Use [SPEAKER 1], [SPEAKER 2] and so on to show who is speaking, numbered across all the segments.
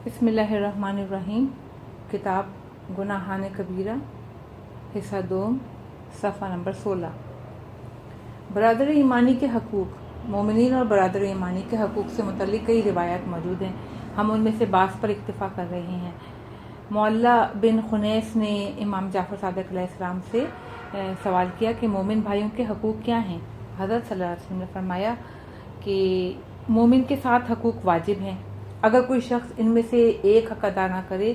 [SPEAKER 1] بسم اللہ الرحمن الرحیم۔ کتاب گناہان کبیرہ، حصہ دوم، صفحہ نمبر 16۔ برادر ایمانی کے حقوق۔ مومنین اور برادر ایمانی کے حقوق سے متعلق کئی روایات موجود ہیں، ہم ان میں سے بعض پر اکتفا کر رہے ہیں۔ معلّہ بن خنیس نے امام جعفر صادق علیہ السلام سے سوال کیا کہ مومن بھائیوں کے حقوق کیا ہیں؟ حضرت صلی اللہ علیہ وسلم نے فرمایا کہ مومن کے 7 حقوق واجب ہیں، اگر کوئی شخص ان میں سے ایک حق ادا نہ کرے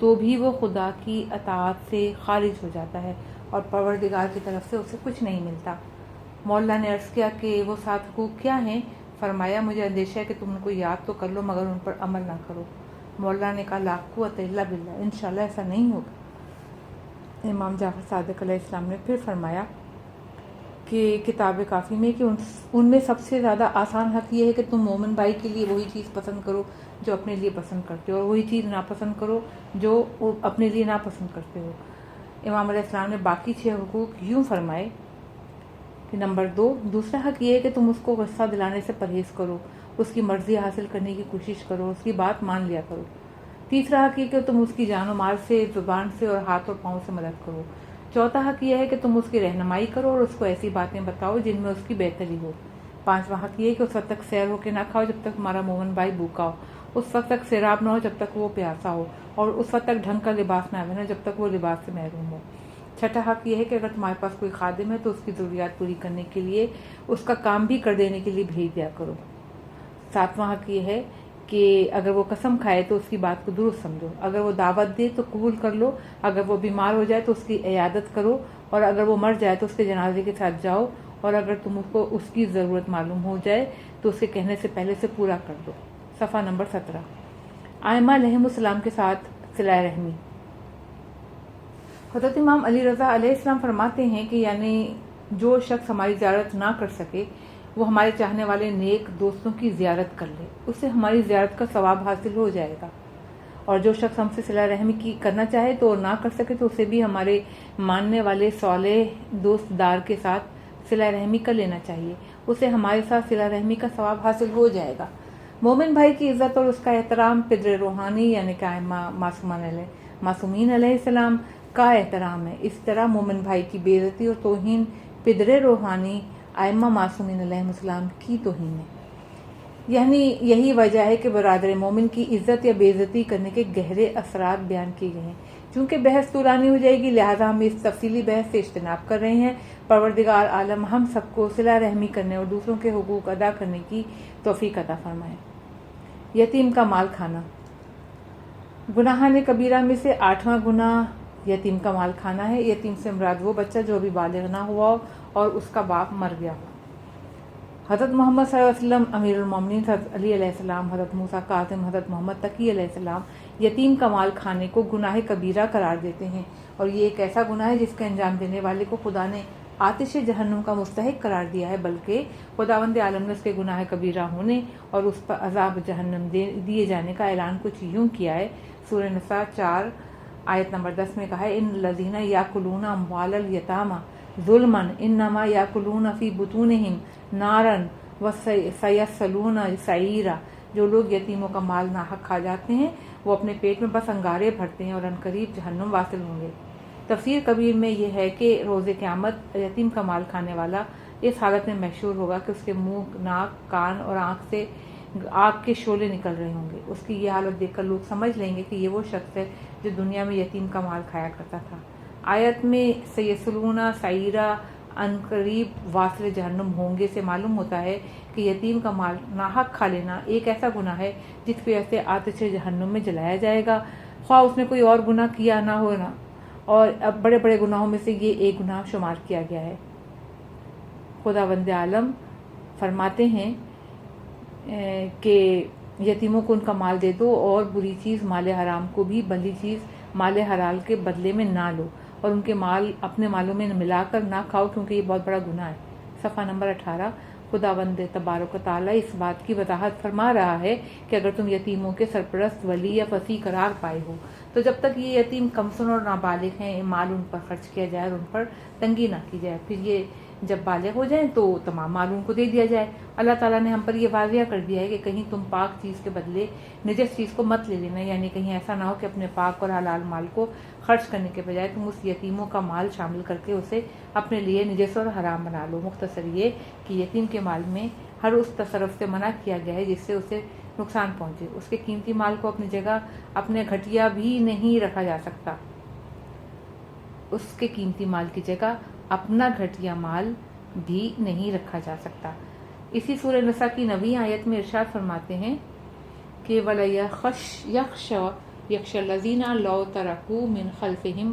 [SPEAKER 1] تو بھی وہ خدا کی اطاعت سے خارج ہو جاتا ہے اور پروردگار کی طرف سے اسے کچھ نہیں ملتا۔ مولا نے عرض کیا کہ وہ 7 حقوق کیا ہیں؟ فرمایا مجھے اندیشہ ہے کہ تم ان کو یاد تو کر لو مگر ان پر عمل نہ کرو۔ مولا نے کہا لا قوت الا باللہ، انشاءاللہ ایسا نہیں ہوگا۔ امام جعفر صادق علیہ السلام نے پھر فرمایا کہ کتاب کافی میں کہ ان میں سب سے زیادہ آسان حق یہ ہے کہ تم مومن بھائی کے لیے وہی چیز پسند کرو جو اپنے لیے پسند کرتے ہو، اور وہی چیز ناپسند کرو جو اپنے لیے ناپسند کرتے ہو۔ امام علیہ السلام نے باقی 6 حقوق یوں فرمائے کہ نمبر 2، دوسرا حق یہ ہے کہ تم اس کو غصہ دلانے سے پرہیز کرو، اس کی مرضی حاصل کرنے کی کوشش کرو، اس کی بات مان لیا کرو۔ تیسرا حق یہ کہ تم اس کی جان و مال سے، زبان سے اور ہاتھ اور پاؤں سے مدد کرو۔ چوتھا حق یہ ہے کہ تم اس کی رہنمائی کرو اور اس کو ایسی باتیں بتاؤ جن میں اس کی بہتری ہو۔ پانچواں حق یہ ہے کہ اس وقت تک سیر ہو کے نہ کھاؤ جب تک تمہارا مومن بھائی بھوکا ہو، اس وقت تک سیراب نہ ہو جب تک وہ پیاسا ہو، اور اس وقت تک ڈھنگ کا لباس نہ پہنے جب تک وہ لباس سے محروم ہو۔ چھٹا حق یہ ہے کہ اگر تمہارے پاس کوئی خادم ہے تو اس کی ضروریات پوری کرنے کے لیے اس کا کام بھی کر دینے کے لیے بھیج دیا کرو۔ ساتواں حق یہ ہے کہ اگر وہ قسم کھائے تو اس کی بات کو درست سمجھو، اگر وہ دعوت دے تو قبول کر لو، اگر وہ بیمار ہو جائے تو اس کی عیادت کرو، اور اگر وہ مر جائے تو اس کے جنازے کے ساتھ جاؤ، اور اگر تم کو اس کی ضرورت معلوم ہو جائے تو اسے کہنے سے پہلے سے پورا کر دو۔ صفحہ نمبر 17۔ ائمہ علیہم السلام کے ساتھ صلہ رحمی۔ حضرت امام علی رضا علیہ السلام فرماتے ہیں کہ یعنی جو شخص ہماری زیارت نہ کر سکے وہ ہمارے چاہنے والے نیک دوستوں کی زیارت کر لے، اسے ہماری زیارت کا ثواب حاصل ہو جائے گا، اور جو شخص ہم سے صلہ رحمی کی کرنا چاہے تو نہ کر سکے تو اسے بھی ہمارے ماننے والے صالح دوست دار کے ساتھ صلہ رحمی کر لینا چاہیے، اسے ہمارے ساتھ صلہ رحمی کا ثواب حاصل ہو جائے گا۔ مومن بھائی کی عزت اور اس کا احترام پدر روحانی یعنی کہ معصومین علیہ السلام کا احترام ہے، اس طرح مومن بھائی کی بے عزتی اور توہین پدر روحانی ائمہ معصومین علیہ السلام کی توہین ہے۔ یعنی یہی وجہ ہے کہ برادر مومن کی عزت یا بے عزتی کرنے کے گہرے اثرات بیان کیے گئے ہیں۔ چونکہ بحث طولانی ہو جائے گی لہٰذا ہم اس تفصیلی بحث سے اجتناب کر رہے ہیں۔ پروردگار عالم ہم سب کو صلہ رحمی کرنے اور دوسروں کے حقوق ادا کرنے کی توفیق عطا فرمائے۔ یتیم کا مال کھانا۔ گناہان کبیرہ میں سے 8واں گناہ یتیم کا مال کھانا ہے۔ یتیم سے مراد وہ بچہ جو ابھی بالغ نہ ہوا ہو اور اس کا باپ مر گیا ہو۔ حضرت محمد صلی اللہ علیہ وسلم، امیر المومنین حضرت علی علیہ السلام، حضرت موسیٰ کاظم، حضرت محمد تقی علیہ السلام یتیم کا مال کھانے کو گناہ کبیرہ قرار دیتے ہیں، اور یہ ایک ایسا گناہ ہے جس کا انجام دینے والے کو خدا نے آتش جہنم کا مستحق قرار دیا ہے، بلکہ خداوند عالم نے اس کے گناہ کبیرہ ہونے اور اس پر عذاب جہنم دیے جانے کا اعلان کچھ یوں کیا ہے۔ سورہ نساء 4 آیت نمبر 10 میں کہا ہے ان الذین یاکلون اموال الیتامی ظلما انما یاکلون فی بطونہم نارا وسیصلون سعیرا، جو لوگ یتیموں کا مال ناحق کھا جاتے ہیں وہ اپنے پیٹ میں بس انگارے بھرتے ہیں اور عنقریب جہنم واصل ہوں گے۔ تفسیر کبیر میں یہ ہے کہ روز قیامت یتیم کا مال کھانے والا اس حالت میں محشور ہوگا کہ اس کے منہ، ناک، کان اور آنکھ سے آگ کے شعلے نکل رہے ہوں گے۔ اس کی یہ حالت دیکھ کر لوگ سمجھ لیں گے کہ یہ وہ شخص ہے جو دنیا میں یتیم کا مال کھایا کرتا تھا۔ آیت میں سیصلون سعیرا عنقریب واصل جہنم ہوں گے سے معلوم ہوتا ہے کہ یتیم کا مال ناحق کھا لینا ایک ایسا گناہ ہے جس کی وجہ سے آتش جہنم میں جلایا جائے گا، خواہ اس نے کوئی اور گناہ کیا نہ ہونا، اور اب بڑے بڑے گناہوں میں سے یہ ایک گناہ شمار کیا گیا ہے۔ خداوند عالم فرماتے ہیں کہ یتیموں کو ان کا مال دے دو، اور بری چیز مال حرام کو بھی بھلی چیز مال حلال کے بدلے میں نہ لو، اور ان کے مال اپنے مالوں میں ملا کر نہ کھاؤ کیونکہ یہ بہت بڑا گناہ ہے۔ صفحہ نمبر 18۔ خداوند تبارک و تعالیٰ اس بات کی وضاحت فرما رہا ہے کہ اگر تم یتیموں کے سرپرست، ولی یا فصیح قرار پائے ہو تو جب تک یہ یتیم کمسن اور نابالغ ہیں مال ان پر خرچ کیا جائے اور ان پر تنگی نہ کی جائے۔ پھر یہ جب بالغ ہو جائیں تو تمام مال ان کو دے دیا جائے۔ اللہ تعالیٰ نے ہم پر یہ واضح کر دیا ہے کہ کہیں تم پاک چیز کے بدلے نجس چیز کو مت لے لینا، یعنی کہیں ایسا نہ ہو کہ اپنے پاک اور حلال مال کو خرچ کرنے کے بجائے تم اس یتیموں کا مال شامل کر کے اسے اپنے لیے نجس اور حرام بنا لو۔ مختصر یہ کہ یتیم کے مال میں ہر اس تصرف سے منع کیا گیا ہے جس سے اسے نقصان پہنچے۔ اس کے قیمتی مال کو اپنی جگہ اپنے گھٹیا بھی نہیں رکھا جا سکتا، اس کے قیمتی مال کی جگہ اپنا گھٹیا مال بھی نہیں رکھا جا سکتا۔ اسی سورہ نساء کی 9ویں آیت میں ارشاد فرماتے ہیں کہ وَلَيَخْشَ الَّذِينَ لَوْ تَرَكُوا مِنْ خَلْفِهِمْ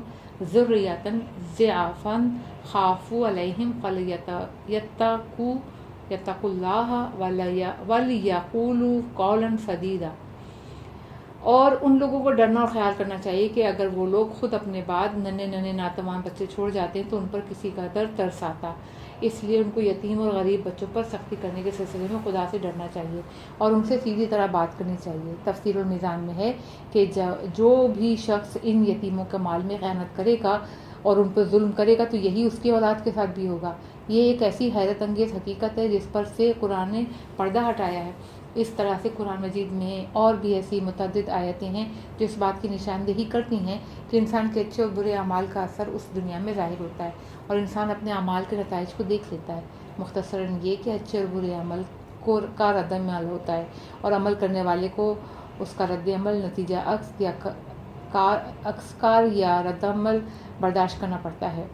[SPEAKER 1] ذُرِّيَّةً ضِعَافًا خَافُوا عَلَيْهِمْ فَلْيَتَّقُوا اللَّهَ وَلْيَقُولُوا قَوْلًا سَدِيدًا۔ اور ان لوگوں کو ڈرنا اور خیال کرنا چاہیے کہ اگر وہ لوگ خود اپنے بعد ننھے ناتوان بچے چھوڑ جاتے ہیں تو ان پر کسی کا ترس آتا، اس لیے ان کو یتیم اور غریب بچوں پر سختی کرنے کے سلسلے میں خدا سے ڈرنا چاہیے اور ان سے سیدھی طرح بات کرنی چاہیے۔ تفسیر المیزان میں ہے کہ جو بھی شخص ان یتیموں کے مال میں خیانت کرے گا اور ان پر ظلم کرے گا تو یہی اس کی اولاد کے ساتھ بھی ہوگا۔ یہ ایک ایسی حیرت انگیز حقیقت ہے جس پر سے قرآن نے پردہ ہٹایا ہے۔ اس طرح سے قرآن مجید میں اور بھی ایسی متعدد آیتیں ہیں جو اس بات کی نشاندہی کرتی ہیں کہ انسان کے اچھے اور برے اعمال کا اثر اس دنیا میں ظاہر ہوتا ہے اور انسان اپنے اعمال کے نتائج کو دیکھ لیتا ہے۔ مختصراً یہ کہ اچھے اور برے عمل کا رد عمل ہوتا ہے اور عمل کرنے والے کو اس کا رد عمل نتیجہ عکس کار یا رد عمل برداشت کرنا پڑتا ہے۔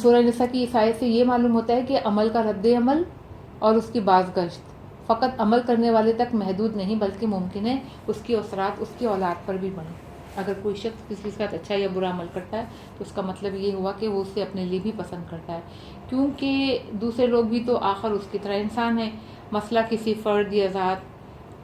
[SPEAKER 1] سورہ نساء کی اس آیت سے یہ معلوم ہوتا ہے کہ عمل کا رد عمل اور اس کی بازگشت فقط عمل کرنے والے تک محدود نہیں بلکہ ممکن ہے اس کی اثرات اس کی اولاد پر بھی بنے۔ اگر کوئی شخص کسی کے ساتھ اچھا یا برا عمل کرتا ہے تو اس کا مطلب یہ ہوا کہ وہ اسے اپنے لیے بھی پسند کرتا ہے، کیونکہ دوسرے لوگ بھی تو آخر اس کی طرح انسان ہیں۔ مسئلہ کسی فرد یا ذات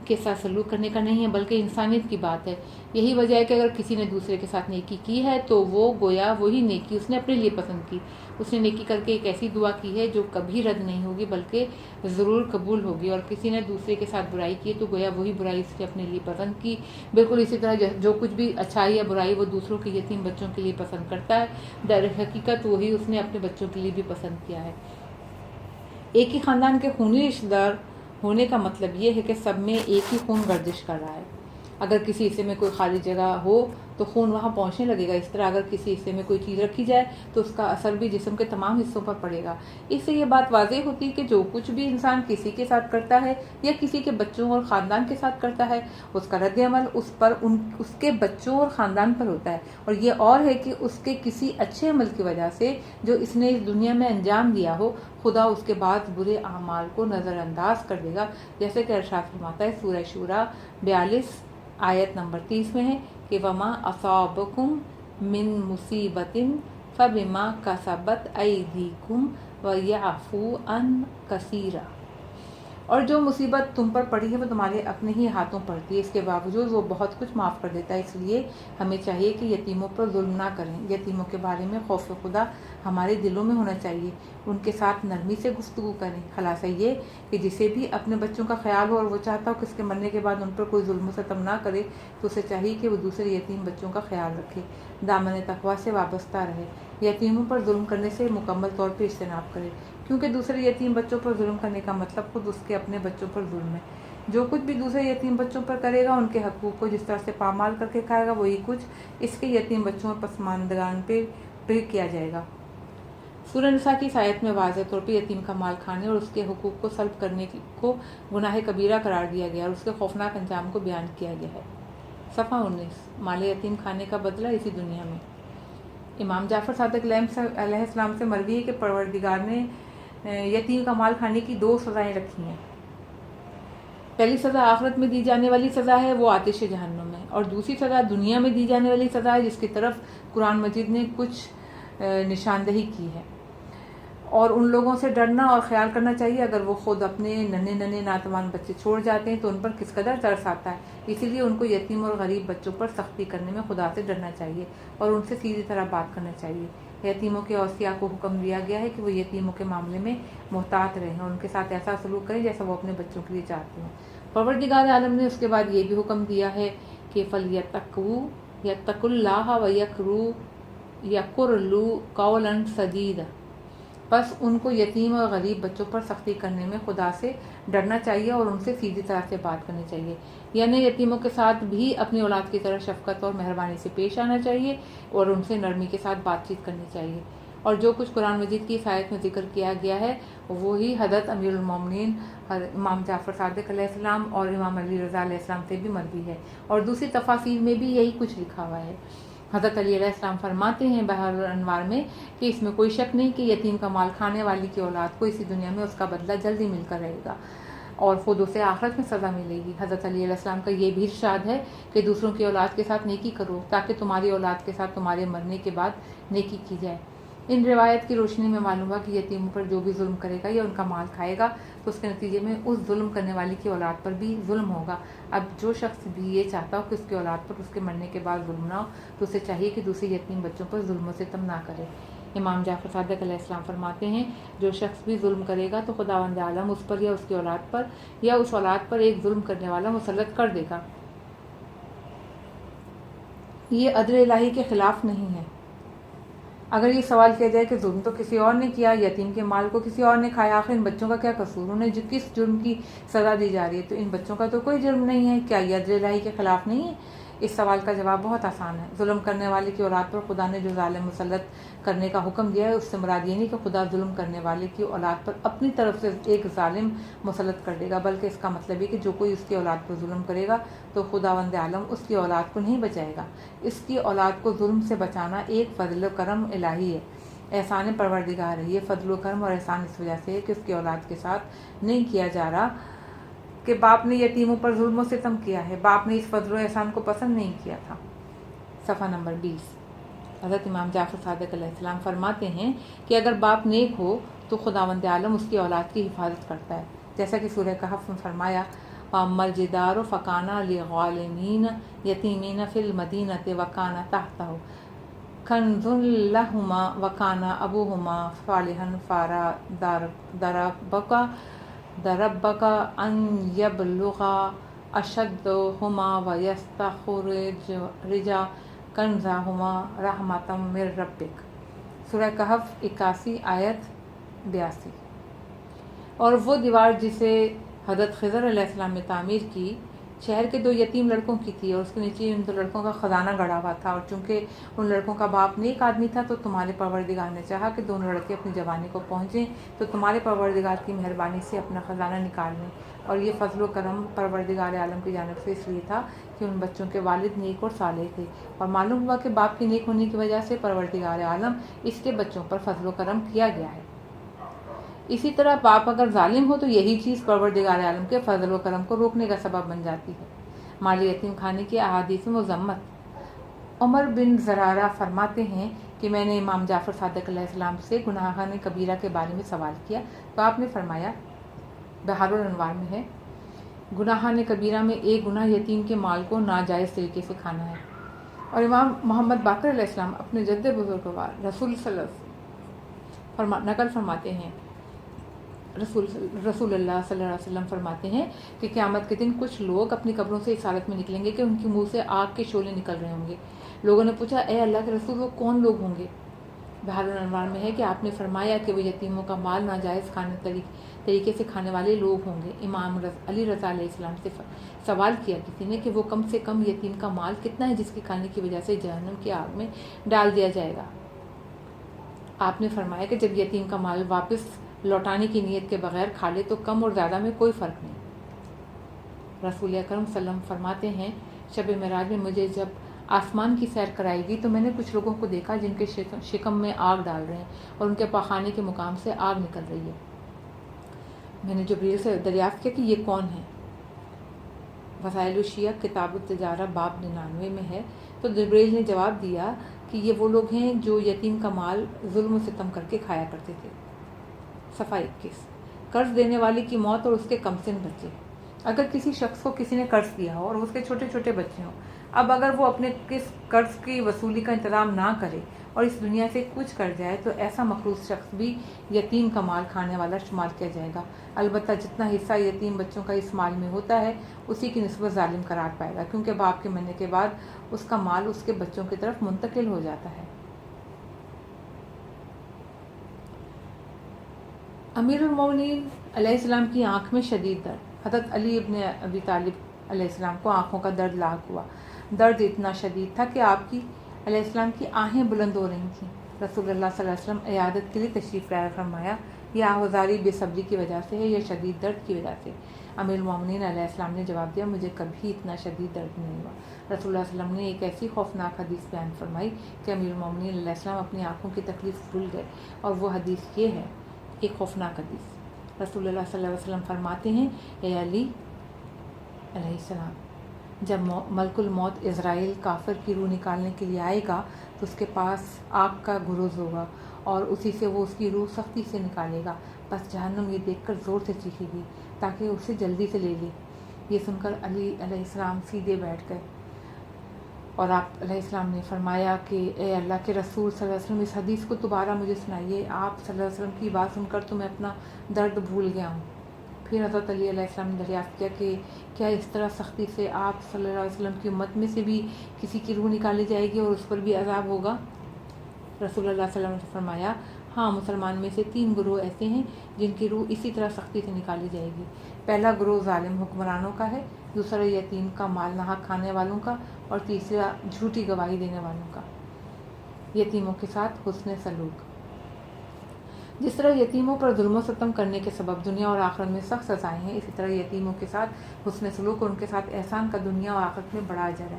[SPEAKER 1] کے ساتھ سلوک کرنے کا نہیں ہے بلکہ انسانیت کی بات ہے۔ یہی وجہ ہے کہ اگر کسی نے دوسرے کے ساتھ نیکی کی ہے تو وہ گویا وہی نیکی اس نے اپنے لیے پسند کی، اس نے نیکی کر کے ایک ایسی دعا کی ہے جو کبھی رد نہیں ہوگی بلکہ ضرور قبول ہوگی، اور کسی نے دوسرے کے ساتھ برائی کی تو گویا وہی برائی اس نے اپنے لیے پسند کی۔ بالکل اسی طرح جو کچھ بھی اچھائی یا برائی وہ دوسروں کے یتیم بچوں کے لیے پسند کرتا ہے، در حقیقت وہی اس نے اپنے بچوں کے لیے بھی پسند کیا ہے۔ ایک ہی خاندان کے خونی رشتہ دار ہونے کا مطلب یہ ہے کہ سب میں ایک ہی خون گردش کر رہا ہے۔ اگر کسی حصے میں کوئی خالی جگہ ہو تو خون وہاں پہنچنے لگے گا، اس طرح اگر کسی حصے میں کوئی چیز رکھی جائے تو اس کا اثر بھی جسم کے تمام حصوں پر پڑے گا۔ اس سے یہ بات واضح ہوتی ہے کہ جو کچھ بھی انسان کسی کے ساتھ کرتا ہے یا کسی کے بچوں اور خاندان کے ساتھ کرتا ہے اس کا رد عمل اس کے بچوں اور خاندان پر ہوتا ہے، اور یہ اور ہے کہ اس کے کسی اچھے عمل کی وجہ سے جو اس نے اس دنیا میں انجام دیا ہو خدا اس کے بعد برے اعمال کو نظر انداز کر دے گا، جیسے کہ ارشاد فرماتا ہے سورہ شورى 42 آیت نمبر 30 میں ہے کہ وَمَا أَصَابَكُم مِّن مُّصِيبَةٍ فَبِمَا كَسَبَتْ أَيْدِيكُمْ وَيَعْفُو عَن كَثِيرٍ۔ اور جو مصیبت تم پر پڑی ہے وہ تمہارے اپنے ہی ہاتھوں پڑتی ہے، اس کے باوجود وہ بہت کچھ معاف کر دیتا ہے۔ اس لیے ہمیں چاہیے کہ یتیموں پر ظلم نہ کریں۔ یتیموں کے بارے میں خوف خدا ہمارے دلوں میں ہونا چاہیے، ان کے ساتھ نرمی سے گفتگو کریں۔ خلاصہ یہ کہ جسے بھی اپنے بچوں کا خیال ہو اور وہ چاہتا ہو کہ اس کے مرنے کے بعد ان پر کوئی ظلم و ستم نہ کرے تو اسے چاہیے کہ وہ دوسرے یتیم بچوں کا خیال رکھے، دامن تقویٰ سے وابستہ رہے، یتیموں پر ظلم کرنے سے مکمل طور پہ اجتناب کرے، کیونکہ دوسرے یتیم بچوں پر ظلم کرنے کا مطلب خود اس کے اپنے بچوں پر ظلم ہے۔ جو کچھ بھی دوسرے یتیم بچوں پر کرے گا ان کے حقوق کو جس طرح سے پامال کر کے کھائے گا وہی کچھ اس کے یتیم بچوں اور پسماندگان پہ کیا جائے گا۔ سورہ نساء کی اس آیت میں واضح طور پہ یتیم کا مال کھانے اور اس کے حقوق کو سلب کرنے کو گناہ کبیرہ قرار دیا گیا اور اس کے خوفناک انجام کو بیان کیا گیا ہے۔ صفحہ 19 مال یتیم کھانے کا بدلہ اسی دنیا میں۔ امام جعفر صادق علیہ السلام سے مروی ہے کہ پروردگار نے یتیم کا مال کھانے کی 2 سزائیں رکھی ہیں۔ پہلی سزا آخرت میں دی جانے والی سزا ہے، وہ آتش جہنم ہے، اور دوسری سزا دنیا میں دی جانے والی سزا ہے جس کی طرف قرآن مجید نے کچھ نشاندہی کی ہے۔ اور ان لوگوں سے ڈرنا اور خیال کرنا چاہیے اگر وہ خود اپنے ننھے ناتوان بچے چھوڑ جاتے ہیں تو ان پر کس قدر ترس آتا ہے۔ اسی لیے ان کو یتیم اور غریب بچوں پر سختی کرنے میں خدا سے ڈرنا چاہیے اور ان سے سیدھی طرح بات کرنا چاہیے۔ یتیموں کے اوصیاء کو حکم دیا گیا ہے کہ وہ یتیموں کے معاملے میں محتاط رہیں اور ان کے ساتھ ایسا سلوک کریں جیسا وہ اپنے بچوں کے لیے چاہتے ہیں۔ پروردگار عالم نے اس کے بعد یہ بھی حکم دیا ہے کہ فَلْيَتَّقُوا اللَّهَ یقرلو قولا سدیدا، بس ان کو یتیم اور غریب بچوں پر سختی کرنے میں خدا سے ڈرنا چاہیے اور ان سے سیدھی طرح سے بات کرنی چاہیے، یعنی یتیموں کے ساتھ بھی اپنی اولاد کی طرح شفقت اور مہربانی سے پیش آنا چاہیے اور ان سے نرمی کے ساتھ بات چیت کرنی چاہیے۔ اور جو کچھ قرآن مجید کی اس آیت میں ذکر کیا گیا ہے وہی حضرت امیر المومنین امام جعفر صادق علیہ السلام اور امام علی رضا علیہ السلام سے بھی مروی ہے، اور دوسری تفاسیر میں بھی یہی کچھ لکھا ہوا ہے۔ حضرت علی علیہ السلام فرماتے ہیں بحر الانوار میں کہ اس میں کوئی شک نہیں کہ یتیم کا مال کھانے والی کی اولاد کو اسی دنیا میں اس کا بدلہ جلدی مل کر رہے گا اور خود اسے آخرت میں سزا ملے گی۔ حضرت علی علیہ السلام کا یہ بھی ارشاد ہے کہ دوسروں کی اولاد کے ساتھ نیکی کرو تاکہ تمہاری اولاد کے ساتھ تمہارے مرنے کے بعد نیکی کی جائے۔ ان روایت کی روشنی میں معلوم ہوا کہ یتیموں پر جو بھی ظلم کرے گا یا ان کا مال کھائے گا تو اس کے نتیجے میں اس ظلم کرنے والی کی اولاد پر بھی ظلم ہوگا۔ اب جو شخص بھی یہ چاہتا ہو کہ اس کی اولاد پر اس کے مرنے کے بعد ظلم نہ ہو تو اسے چاہیے کہ دوسرے یتیم بچوں پر ظلم و ستم نہ کرے۔ امام جعفر صادق علیہ السلام فرماتے ہیں جو شخص بھی ظلم کرے گا تو خداوند عالم اس پر یا اس کی اولاد پر یا اس اولاد پر ایک ظلم کرنے والا مسلط کر دے گا۔ یہ عدل الہی کے خلاف نہیں ہے۔ اگر یہ سوال کیا جائے کہ ظلم تو کسی اور نے کیا، یتیم کے مال کو کسی اور نے کھایا، آخر ان بچوں کا کیا قصور، انہیں جو کس جرم کی سزا دی جا رہی ہے، تو ان بچوں کا تو کوئی جرم نہیں ہے، کیا یہ عدل الہی کے خلاف نہیں ہے؟ اس سوال کا جواب بہت آسان ہے۔ ظلم کرنے والے کی اولاد پر خدا نے جو ظالم مسلط کرنے کا حکم دیا ہے اس سے مراد یہ نہیں کہ خدا ظلم کرنے والے کی اولاد پر اپنی طرف سے ایک ظالم مسلط کر دے گا، بلکہ اس کا مطلب ہے کہ جو کوئی اس کی اولاد پر ظلم کرے گا تو خداوند عالم اس کی اولاد کو نہیں بچائے گا۔ اس کی اولاد کو ظلم سے بچانا ایک فضل و کرم الہی ہے، احسان پروردگار ہے۔ یہ فضل و کرم اور احسان اس وجہ سے ہے کہ اس کی اولاد کے ساتھ نہیں کیا جا رہا کہ باپ نے یتیموں پر ظلم و ستم کیا ہے، باپ نے اس فضل و احسان کو پسند نہیں کیا تھا۔ صفحہ نمبر 20۔ حضرت امام جعفر صادق علیہ السلام فرماتے ہیں کہ اگر باپ نیک ہو تو خداوند عالم اس کی اولاد کی حفاظت کرتا ہے، جیسا کہ سورہ کہف میں فرمایا وَأَمَّا الْجِدَارُ فَكَانَ لِغُلَامَيْنِ يَتِيمَيْنِ فِي الْمَدِينَةِ وَكَانَ تَحْتَهُ كَنْزٌ لَهُمَا وَكَانَ أَبُوهُمَا صَالِحًا فَأَرَادَ أَنْ يَبْلُغَا أَشُدَّهُمَا وَيَسْتَخْرِجَا كَنْزَهُمَا رَحْمَةً مِّن رَبِّكَ، سورہ کہف 81 آیت 82۔ اور وہ دیوار جسے حضرت خضر علیہ السلام نے تعمیر کی شہر کے 2 یتیم لڑکوں کی تھی، اور اس کے نیچے ان 2 لڑکوں کا خزانہ گڑا ہوا تھا، اور چونکہ ان لڑکوں کا باپ نیک آدمی تھا تو تمہارے پروردگار نے چاہا کہ دونوں لڑکے اپنی جوانی کو پہنچیں تو تمہارے پروردگار کی مہربانی سے اپنا خزانہ نکال لیں، اور یہ فضل و کرم پروردگار عالم کی جانب سے اس لیے تھا کہ ان بچوں کے والد نیک اور صالح تھے، اور معلوم ہوا کہ باپ کے نیک ہونے کی وجہ سے پروردگار عالم اس کے بچوں پر فضل و کرم کیا گیا ہے۔ اسی طرح باپ اگر ظالم ہو تو یہی چیز پروردگار عالم کے فضل و کرم کو روکنے کا سبب بن جاتی ہے۔ مال یتیم کھانے کی احادیث میں مذمت۔ عمر بن زرارہ فرماتے ہیں کہ میں نے امام جعفر صادق علیہ السلام سے گناہان کبیرہ کے بارے میں سوال کیا تو آپ نے فرمایا، بحر الانوار میں ہے، گناہان کبیرہ میں ایک گناہ یتیم کے مال کو ناجائز طریقے سے کھانا ہے۔ اور امام محمد باقر علیہ السلام اپنے جد بزرگوار رسول صلی اللہ علیہ وسلم نقل فرماتے ہیں، رسول اللہ صلی اللہ علیہ وسلم فرماتے ہیں کہ قیامت کے دن کچھ لوگ اپنی قبروں سے اس حالت میں نکلیں گے کہ ان کے منہ سے آگ کے شعلے نکل رہے ہوں گے۔ لوگوں نے پوچھا اے اللہ کے رسول وہ کون لوگ ہوں گے؟ بحر الانوار میں ہے کہ آپ نے فرمایا کہ وہ یتیموں کا مال ناجائز طریقے سے کھانے والے لوگ ہوں گے۔ امام علی رضا علیہ السلام سے سوال کیا کسی نے کہ وہ کم سے کم یتیم کا مال کتنا ہے جس کے کھانے کی وجہ سے جہنم کی آگ میں ڈال دیا جائے گا؟ آپ نے فرمایا کہ جب یتیم کا مال واپس لوٹانے کی نیت کے بغیر کھا لے تو کم اور زیادہ میں کوئی فرق نہیں۔ رسول اکرم صلی اللہ علیہ وسلم فرماتے ہیں شب معراج میں مجھے جب آسمان کی سیر کرائے گی تو میں نے کچھ لوگوں کو دیکھا جن کے شکم میں آگ ڈال رہے ہیں اور ان کے پاخانے کے مقام سے آگ نکل رہی ہے۔ میں نے جبریل سے دریافت کیا کہ یہ کون ہیں؟ وسائل الشیعہ کتاب التجارہ باب 99 میں ہے تو جبریل نے جواب دیا کہ یہ وہ لوگ ہیں جو یتیم کا مال ظلم و ستم کر کے کھایا کرتے تھے۔ صفحہ 21۔ قرض دینے والے کی موت اور اس کے کم سن بچے۔ اگر کسی شخص کو کسی نے قرض دیا ہو اور اس کے چھوٹے چھوٹے بچے ہوں، اب اگر وہ اپنے کس قرض کی وصولی کا انتظام نہ کرے اور اس دنیا سے کچھ کر جائے تو ایسا مخلوق شخص بھی یتیم کا مال کھانے والا شمار کیا جائے گا، البتہ جتنا حصہ یتیم بچوں کا اس مال میں ہوتا ہے اسی کی نسبت ظالم قرار پائے گا، کیونکہ باپ کے مرنے کے بعد اس کا مال اس کے بچوں کی طرف منتقل ہو جاتا ہے۔ امیر المومنین علیہ السلام کی آنکھ میں شدید درد. حضرت علی ابن ابی طالب علیہ السلام کو آنکھوں کا درد لاحق ہوا. درد اتنا شدید تھا کہ آپ کی علیہ السلام کی آہیں بلند ہو رہی تھیں. رسول اللہ صلی اللہ علیہ وسلم عیادت کے لیے تشریف لائے. فرمایا یہ آہوازاری بے صبری کی وجہ سے ہے یا شدید درد کی وجہ سے؟ امیر المومنین علیہ السلام نے جواب دیا مجھے کبھی اتنا شدید درد نہیں ہوا. رسول اللہ صلی اللہ علیہ وسلم نے ایک ایسی خوفناک حدیث بیان فرمائی کہ امیر المومنین علیہ السلام اپنی آنکھوں کی تکلیف بھول گئے، اور وہ حدیث یہ ہے، ایک خوفناک حدیث. رسول اللہ صلی اللہ علیہ وسلم فرماتے ہیں اے علی علیہ السلام، جب ملک الموت عزرائیل کافر کی روح نکالنے کے لیے آئے گا تو اس کے پاس آگ کا گروز ہوگا اور اسی سے وہ اس کی روح سختی سے نکالے گا. بس جہنم یہ دیکھ کر زور سے چیخے گی تاکہ اسے جلدی سے لے لے. یہ سن کر علی علیہ السلام سیدھے بیٹھ گئے اور آپ علیہ السلام نے فرمایا کہ اے اللہ کے رسول صلی اللہ علیہ وسلم اس حدیث کو دوبارہ مجھے سنائیے. آپ صلی اللہ علیہ وسلم کی بات سن کر تو میں اپنا درد بھول گیا ہوں. پھر حضرت علی علیہ السلام نے دریافت کیا کہ کیا اس طرح سختی سے آپ صلی اللہ علیہ وسلم کی امت میں سے بھی کسی کی روح نکالی جائے گی اور اس پر بھی عذاب ہوگا؟ رسول اللہ صلی اللہ علیہ وسلم نے فرمایا ہاں، مسلمان میں سے 3 گروہ ایسے ہیں جن کی روح اسی طرح سختی سے نکالی جائے گی. پہلا گروہ ظالم حکمرانوں کا ہے، دوسرا یتیم کا مال ناحق کھانے والوں کا، اور تیسرا جھوٹی گواہی دینے والوں کا. یتیموں کے ساتھ حسن سلوک. جس طرح یتیموں پر ظلم و ستم کرنے کے سبب دنیا اور آخرت میں سخت سزائیں ہیں، اسی طرح یتیموں کے ساتھ حسن سلوک اور ان کے ساتھ احسان کا دنیا اور آخرت میں بڑا اجر ہے.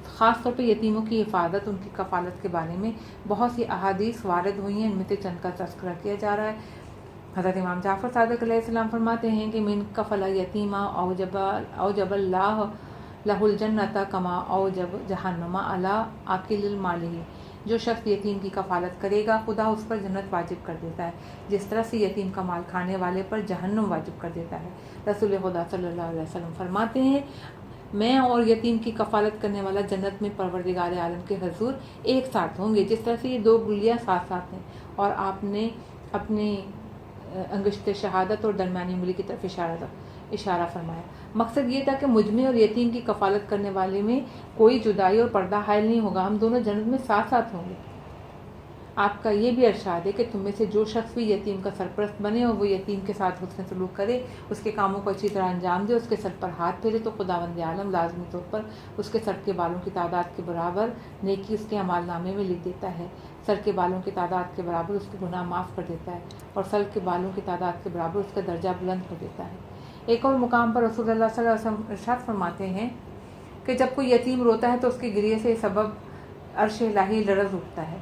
[SPEAKER 1] خاص طور پہ یتیموں کی حفاظت، ان کی کفالت کے بارے میں بہت سی احادیث وارد ہوئی ہیں. ان میں سے چند کا تذکرہ کیا جا رہا ہے. حضرت امام جعفر صادق علیہ السلام فرماتے ہیں کہ من کفل یتیما اوجب اللہ لہ الجنۃ کما اوجب جہنم علی آکل المالہ. جو شخص یتیم کی کفالت کرے گا خدا اس پر جنت واجب کر دیتا ہے جس طرح سے یتیم کا مال کھانے والے پر جہنم واجب کر دیتا ہے. رسول خدا صلی اللہ علیہ وسلم فرماتے ہیں میں اور یتیم کی کفالت کرنے والا جنت میں پروردگار عالم کے حضور ایک ساتھ ہوں گے، جس طرح سے یہ 2 گلیاں ساتھ ساتھ ہیں. اور آپ نے اپنے انگشت شہادت اور درمیانی انگلی کی طرف اشارہ فرمایا. مقصد یہ تھا کہ مجھ میں اور یتیم کی کفالت کرنے والے میں کوئی جدائی اور پردہ حائل نہیں ہوگا، ہم دونوں جنت میں ساتھ ساتھ ہوں گے. آپ کا یہ بھی ارشاد ہے کہ تم میں سے جو شخص بھی یتیم کا سرپرست بنے اور وہ یتیم کے ساتھ حسن سلوک کرے، اس کے کاموں کو اچھی طرح انجام دے، اس کے سر پر ہاتھ پھیرے، تو خداوند عالم لازمی طور پر اس کے سر کے بالوں کی تعداد کے برابر نیکی اس کے اعمال نامے میں لکھ دیتا ہے. سر کے بالوں کی تعداد کے برابر اس کے گناہ معاف کر دیتا ہے اور سر کے بالوں کی تعداد کے برابر اس کا درجہ بلند کر دیتا ہے. ایک اور مقام پر رسول اللہ صلی اللہ علیہ وسلم ارشاد فرماتے ہیں کہ جب کوئی یتیم روتا ہے تو اس کے گریے سے سبب عرش الہی لرز اٹھتا ہے.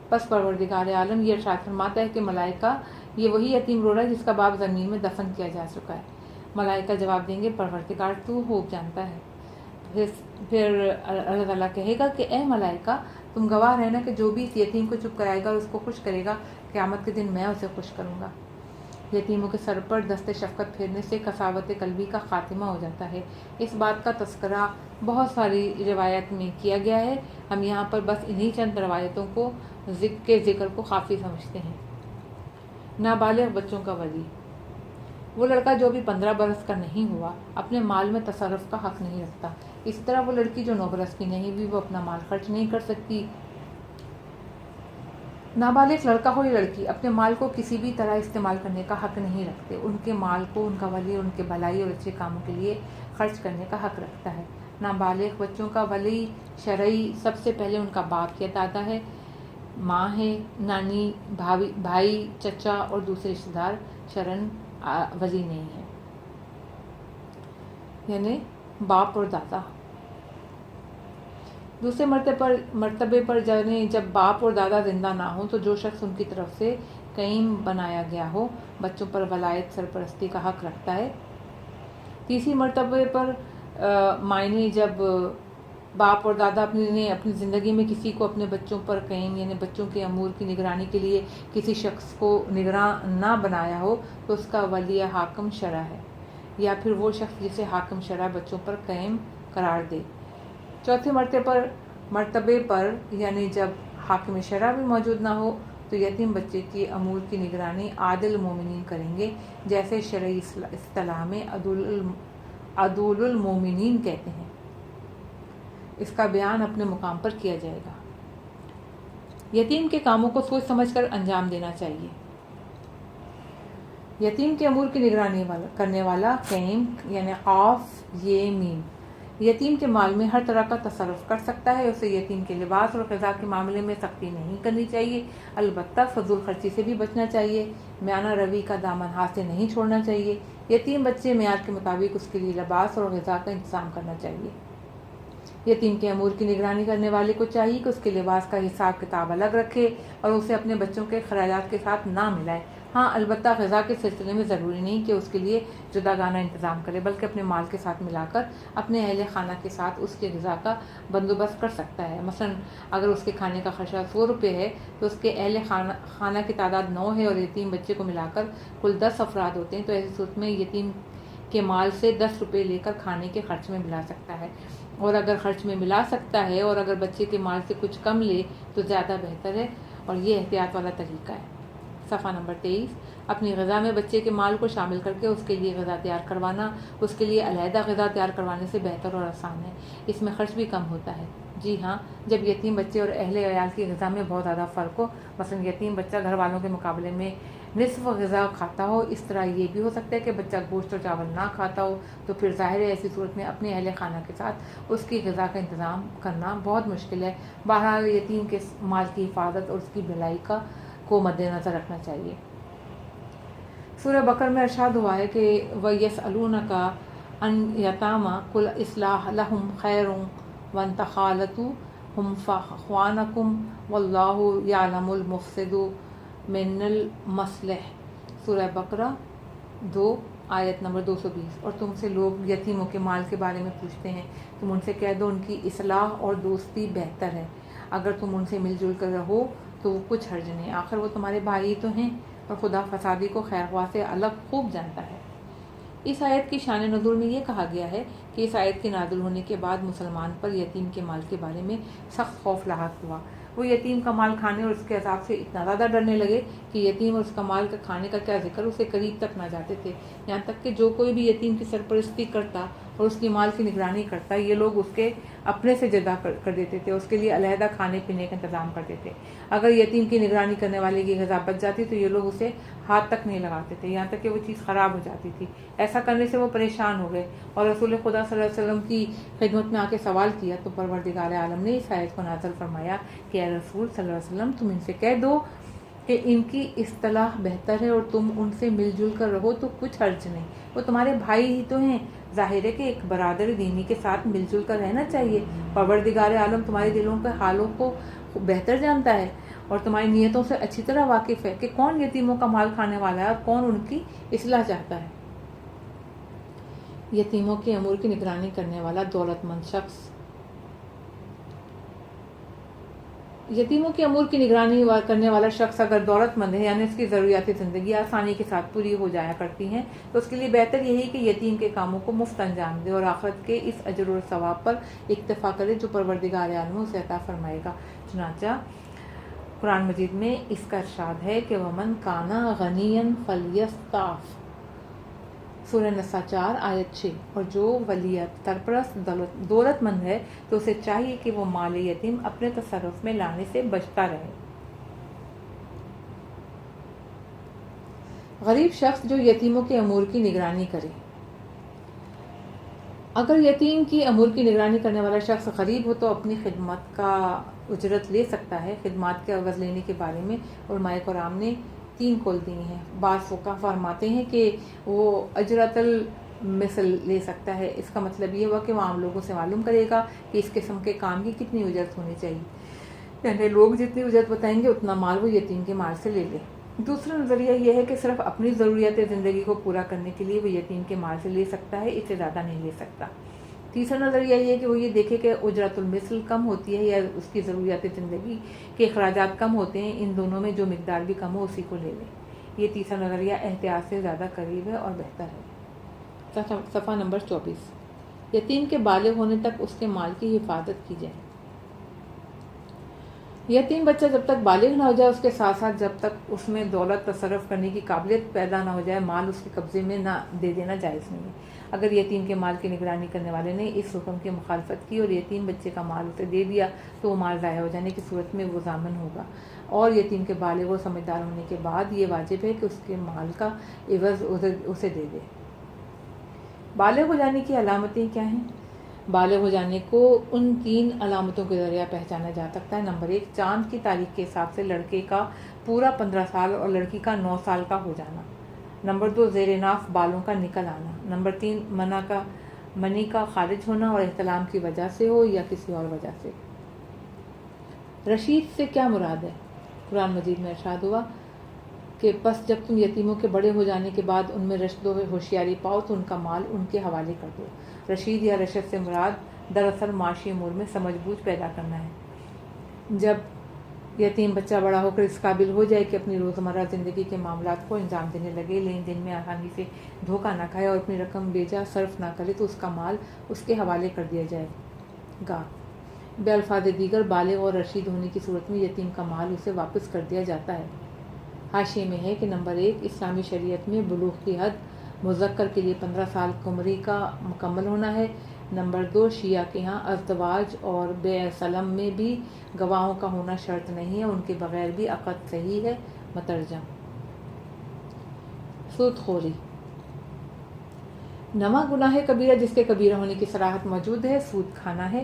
[SPEAKER 1] پس پروردگار عالم یہ ارشاد فرماتا ہے کہ ملائکہ یہ وہی یتیم رو رہا ہے جس کا باپ زمین میں دفن کیا جا چکا ہے. ملائکہ جواب دیں گے پروردگار تو خوب جانتا ہے. پھر اللہ تعالیٰ کہے گا کہ اے ملائکہ تم گواہ رہنا کہ جو بھی اس یتیم کو چپ کرائے گا اور اس کو خوش کرے گا قیامت کے دن میں اسے خوش کروں گا. یتیموں کے سر پر دست شفقت پھیرنے سے کساوت قلبی کا خاتمہ ہو جاتا ہے. اس بات کا تذکرہ بہت ساری روایت میں کیا گیا ہے. ہم یہاں پر بس انہی چند روایتوں کو ذکر کو کافی سمجھتے ہیں. نابالغ بچوں کا ولی. وہ لڑکا جو بھی 15 برس کا نہیں ہوا اپنے مال میں تصرف کا حق نہیں رکھتا. اس طرح وہ لڑکی جو 9 برس کی نہیں ہوئی وہ اپنا مال خرچ نہیں کر سکتی. نابالغ لڑکا ہو یا لڑکی اپنے مال کو کسی بھی طرح استعمال کرنے کا حق نہیں رکھتے. ان کے مال کو ان کا ولی ان کے بھلائی اور اچھے کاموں کے لیے خرچ کرنے کا حق رکھتا ہے. نابالغ بچوں کا ولی شرعی سب سے پہلے ان کا باپ یا دادا ہے، ماں ہے، نانی، بھائی، چچا اور دوسرے رشتہ دار شرعن ولی نہیں ہے، یعنی باپ اور دادا. دوسرے مرتبے پر جب باپ اور دادا زندہ نہ ہوں تو جو شخص ان کی طرف سے قیم بنایا گیا ہو بچوں پر ولایت سرپرستی کا حق رکھتا ہے. تیسری مرتبے پر معنی جب باپ اور دادا اپنی زندگی میں کسی کو اپنے بچوں پر قیم یعنی بچوں کے امور کی نگرانی کے لیے کسی شخص کو نگراں نہ بنایا ہو تو اس کا ولی حاکم شرع ہے، یا پھر وہ شخص جسے حاکم شرع بچوں پر قیم قرار دے. چوتھے مرتبے پر یعنی جب حاکم شرع بھی موجود نہ ہو تو یتیم بچے کی امور کی نگرانی عادل مومنین کریں گے، جیسے شرعی اصطلاح میں عدول المومنین کہتے ہیں. اس کا بیان اپنے مقام پر کیا جائے گا. یتیم کے کاموں کو سوچ سمجھ کر انجام دینا چاہیے. یتیم کے امور کی نگرانی کرنے والا قیم یعنی قاف یہ میم یتیم کے مال میں ہر طرح کا تصرف کر سکتا ہے. اسے یتیم کے لباس اور غذا کے معاملے میں سختی نہیں کرنی چاہیے، البتہ فضول خرچی سے بھی بچنا چاہیے. میانہ روی کا دامن ہاتھ سے نہیں چھوڑنا چاہیے. یتیم بچے معیار کے مطابق اس کے لیے لباس اور غذا کا انتظام کرنا چاہیے. یتیم کے امور کی نگرانی کرنے والے کو چاہیے کہ اس کے لباس کا حساب کتاب الگ رکھے اور اسے اپنے بچوں کے خراجات کے ساتھ نہ ملائے. ہاں، البتہ غذا کے سلسلے میں ضروری نہیں کہ اس کے لیے جداگانہ انتظام کرے، بلکہ اپنے مال کے ساتھ ملا کر اپنے اہل خانہ کے ساتھ اس کے غذا کا بندوبست کر سکتا ہے. مثلا اگر اس کے کھانے کا خرچہ 100 روپے ہے تو اس کے اہل خانہ کی تعداد 9 ہے اور یتیم بچے کو ملا کر کل 10 افراد ہوتے ہیں، تو ایسی صورت میں یتیم کے مال سے 10 روپے لے کر کھانے کے خرچ میں ملا سکتا ہے. اور اگر خرچ میں ملا سکتا ہے اور اگر بچے کے مال سے کچھ کم لے تو زیادہ بہتر ہے، اور یہ احتیاط والا طریقہ ہے. صفحہ نمبر 23. اپنی غذا میں بچے کے مال کو شامل کر کے اس کے لیے غذا تیار کروانا اس کے لیے علیحدہ غذا تیار کروانے سے بہتر اور آسان ہے. اس میں خرچ بھی کم ہوتا ہے. جی ہاں، جب یتیم بچے اور اہل عیال کی غذا میں بہت زیادہ فرق ہو، مثلا یتیم بچہ گھر والوں کے مقابلے میں نصف غذا کھاتا ہو. اس طرح یہ بھی ہو سکتا ہے کہ بچہ گوشت اور چاول نہ کھاتا ہو، تو پھر ظاہر ہے ایسی صورت میں اپنے اہل خانہ کے ساتھ اس کی غذا کا انتظام کرنا بہت مشکل ہے. بہرحال یتیم کے مال کی حفاظت اور اس کی بھلائی کو مد نظر رکھنا چاہیے. سورہ بقرہ میں ارشاد ہوا ہے کہ وَيَسْأَلُونَكَ عَنْ الْيَتَامَىٰ قُلْ إِصْلَاحٌ لَهُمْ خَيْرٌ وَإِن تَخَالَطُوا فَإِخْوَانُكُمْ وَاللَّهُ يَعْلَمُ الْمُفْسِدَ مِنَ الْمُصْلِحِ. سورہ بقرہ 2 آیت نمبر 220. اور تم سے لوگ یتیموں کے مال کے بارے میں پوچھتے ہیں، تم ان سے کہہ دو ان کی اصلاح اور دوستی بہتر ہے. اگر تم ان سے مل جل کر رہو تو وہ کچھ حرج نہیں، آخر وہ تمہارے بھائی تو ہیں، اور خدا فسادی کو خیر خواہ سے الگ خوب جانتا ہے. اس آیت کی شان نزول میں یہ کہا گیا ہے کہ اس آیت کے نازل ہونے کے بعد مسلمان پر یتیم کے مال کے بارے میں سخت خوف لاحق ہوا. وہ یتیم کا مال کھانے اور اس کے عذاب سے اتنا زیادہ ڈرنے لگے کہ یتیم اور اس کا مال کا کھانے کا کیا ذکر اسے قریب تک نہ جاتے تھے. یہاں تک کہ جو کوئی بھی یتیم کی سرپرستی کرتا اور اس کی مال کی نگرانی کرتا، یہ لوگ اس کے اپنے سے جدا کر دیتے تھے، اس کے لیے علیحدہ کھانے پینے کا انتظام کرتے تھے. اگر یتیم کی نگرانی کرنے والے کی غذا بچ جاتی تو یہ لوگ اسے ہاتھ تک نہیں لگاتے تھے، یہاں تک کہ وہ چیز خراب ہو جاتی تھی. ایسا کرنے سے وہ پریشان ہو گئے اور رسول خدا صلی اللہ علیہ وسلم کی خدمت میں آ کے سوال کیا، تو پروردگار عالم نے اس آیت کو نازل فرمایا کہ اے رسول صلی اللہ علیہ وسلم، تم ان سے کہہ دو کہ ان کی اصطلاح بہتر ہے اور تم ان سے مل جل کر رہو تو کچھ حرج نہیں، وہ تمہارے بھائی ہی تو ہیں. ظاہر ہے کہ ایک برادر دینی کے ساتھ مل جل کر رہنا چاہیے. پروردگار عالم تمہارے دلوں کے حالوں کو بہتر جانتا ہے اور تمہاری نیتوں سے اچھی طرح واقف ہے کہ کون یتیموں کا مال کھانے والا ہے اور کون ان کی اصلاح چاہتا ہے. یتیموں کے امور کی نگرانی کرنے والا دولت مند شخص. یتیموں کے امور کی نگرانی کرنے والا شخص اگر دولت مند ہے، یعنی اس کی ضروریات زندگی آسانی کے ساتھ پوری ہو جایا کرتی ہیں، تو اس کے لیے بہتر یہی کہ یتیم کے کاموں کو مفت انجام دے اور آخرت کے اس اجر و ثواب پر اکتفا کرے جو پروردگار عالم اسے عطا فرمائے گا. چنانچہ قرآن مجید میں اس کا ارشاد ہے کہ وَمَنْ كَانَ غَنِيًّا فَلْيَسْتَعْفِفْ. سورہ نساء 4 آیت 6. اور جو ولیت سرپرست دولت مند ہے تو اسے چاہیے کہ وہ مال یتیم اپنے تصرف میں لانے سے بچتا رہے. غریب شخص جو یتیموں کے امور کی نگرانی کرے. اگر یتیم کی امور کی نگرانی کرنے والا شخص غریب ہو تو اپنی خدمت کا اجرت لے سکتا ہے. خدمات کے عوض لینے کے بارے میں علماء کرام نے 3 قول دی ہیں. بعض فقہا فرماتے ہیں کہ وہ اجرت المثل لے سکتا ہے. اس کا مطلب یہ ہوا کہ وہ عام لوگوں سے معلوم کرے گا کہ اس قسم کے کام کی کتنی اجرت ہونی چاہیے، یعنی لوگ جتنی اجرت بتائیں گے اتنا مال وہ یتیم کے مال سے لے لے. دوسرا نظریہ یہ ہے کہ صرف اپنی ضروریات زندگی کو پورا کرنے کے لیے وہ یتیم کے مال سے لے سکتا ہے، اس سے زیادہ نہیں لے سکتا. تیسرا نظریہ یہ ہے کہ وہ یہ دیکھے کہ اجرت المثل کم ہوتی ہے یا اس کی ضروریات زندگی کے اخراجات کم ہوتے ہیں، ان دونوں میں جو مقدار بھی کم ہو اسی کو لے لے. یہ تیسرا نظریہ احتیاط سے زیادہ قریب ہے اور بہتر ہے. صفحہ نمبر 24. یتیم کے بالغ ہونے تک اس کے مال کی حفاظت کی جائے. یتیم بچہ جب تک بالغ نہ ہو جائے، اس کے ساتھ ساتھ جب تک اس میں دولت تصرف کرنے کی قابلیت پیدا نہ ہو جائے، مال اس کے قبضے میں نہ دے دینا جائز نہیں ہے۔ اگر یتیم کے مال کی نگرانی کرنے والے نے اس حکم کی مخالفت کی اور یتیم بچے کا مال اسے دے دیا تو وہ مال ضائع ہو جانے کی صورت میں وہ ضامن ہوگا، اور یتیم کے بالغ و سمجھدار ہونے کے بعد یہ واجب ہے کہ اس کے مال کا عوض اسے دے دے۔ بالغ ہو جانے کی علامتیں کیا ہیں؟ بالغ ہو جانے کو ان 3 علامتوں کے ذریعہ پہچانا جا سکتا ہے۔ نمبر 1، چاند کی تاریخ کے حساب سے لڑکے کا پورا 15 سال اور لڑکی کا 9 سال کا ہو جانا۔ نمبر 2، زیر ناف بالوں کا نکل آنا۔ نمبر 3، منی کا خارج ہونا اور احتلام کی وجہ سے ہو یا کسی اور وجہ سے۔ رشید سے کیا مراد ہے؟ قرآن مجید میں ارشاد ہوا کہ پس جب تم یتیموں کے بڑے ہو جانے کے بعد ان میں رشد و ہوشیاری پاؤ تو ان کا مال ان کے حوالے کر دو۔ رشید یا رشد سے مراد دراصل معاشی امور میں سمجھ بوجھ پیدا کرنا ہے۔ جب یتیم بچہ بڑا ہو کر اس قابل ہو جائے کہ اپنی روزمرہ زندگی کے معاملات کو انجام دینے لگے، لین دین میں آسانی سے دھوکہ نہ کھائے اور اپنی رقم بیجا صرف نہ کرے، تو اس کا مال اس کے حوالے کر دیا جائے گا۔ بے الفاظ دیگر، بالغ اور رشید ہونے کی صورت میں یتیم کا مال اسے واپس کر دیا جاتا ہے۔ حاشیے میں ہے کہ نمبر 1، اسلامی شریعت میں بلوغ کی حد مذکر کے لیے 15 سال کی عمر کا مکمل ہونا ہے۔ نمبر 2، شیعہ کے ہاں ازدواج اور بیع سلم میں بھی گواہوں کا ہونا شرط نہیں ہے، ان کے بغیر بھی عقد صحیح ہے۔ مترجم۔ سود خوری نواں گناہ کبیرہ جس کے کبیرہ ہونے کی صراحت موجود ہے، سود کھانا ہے۔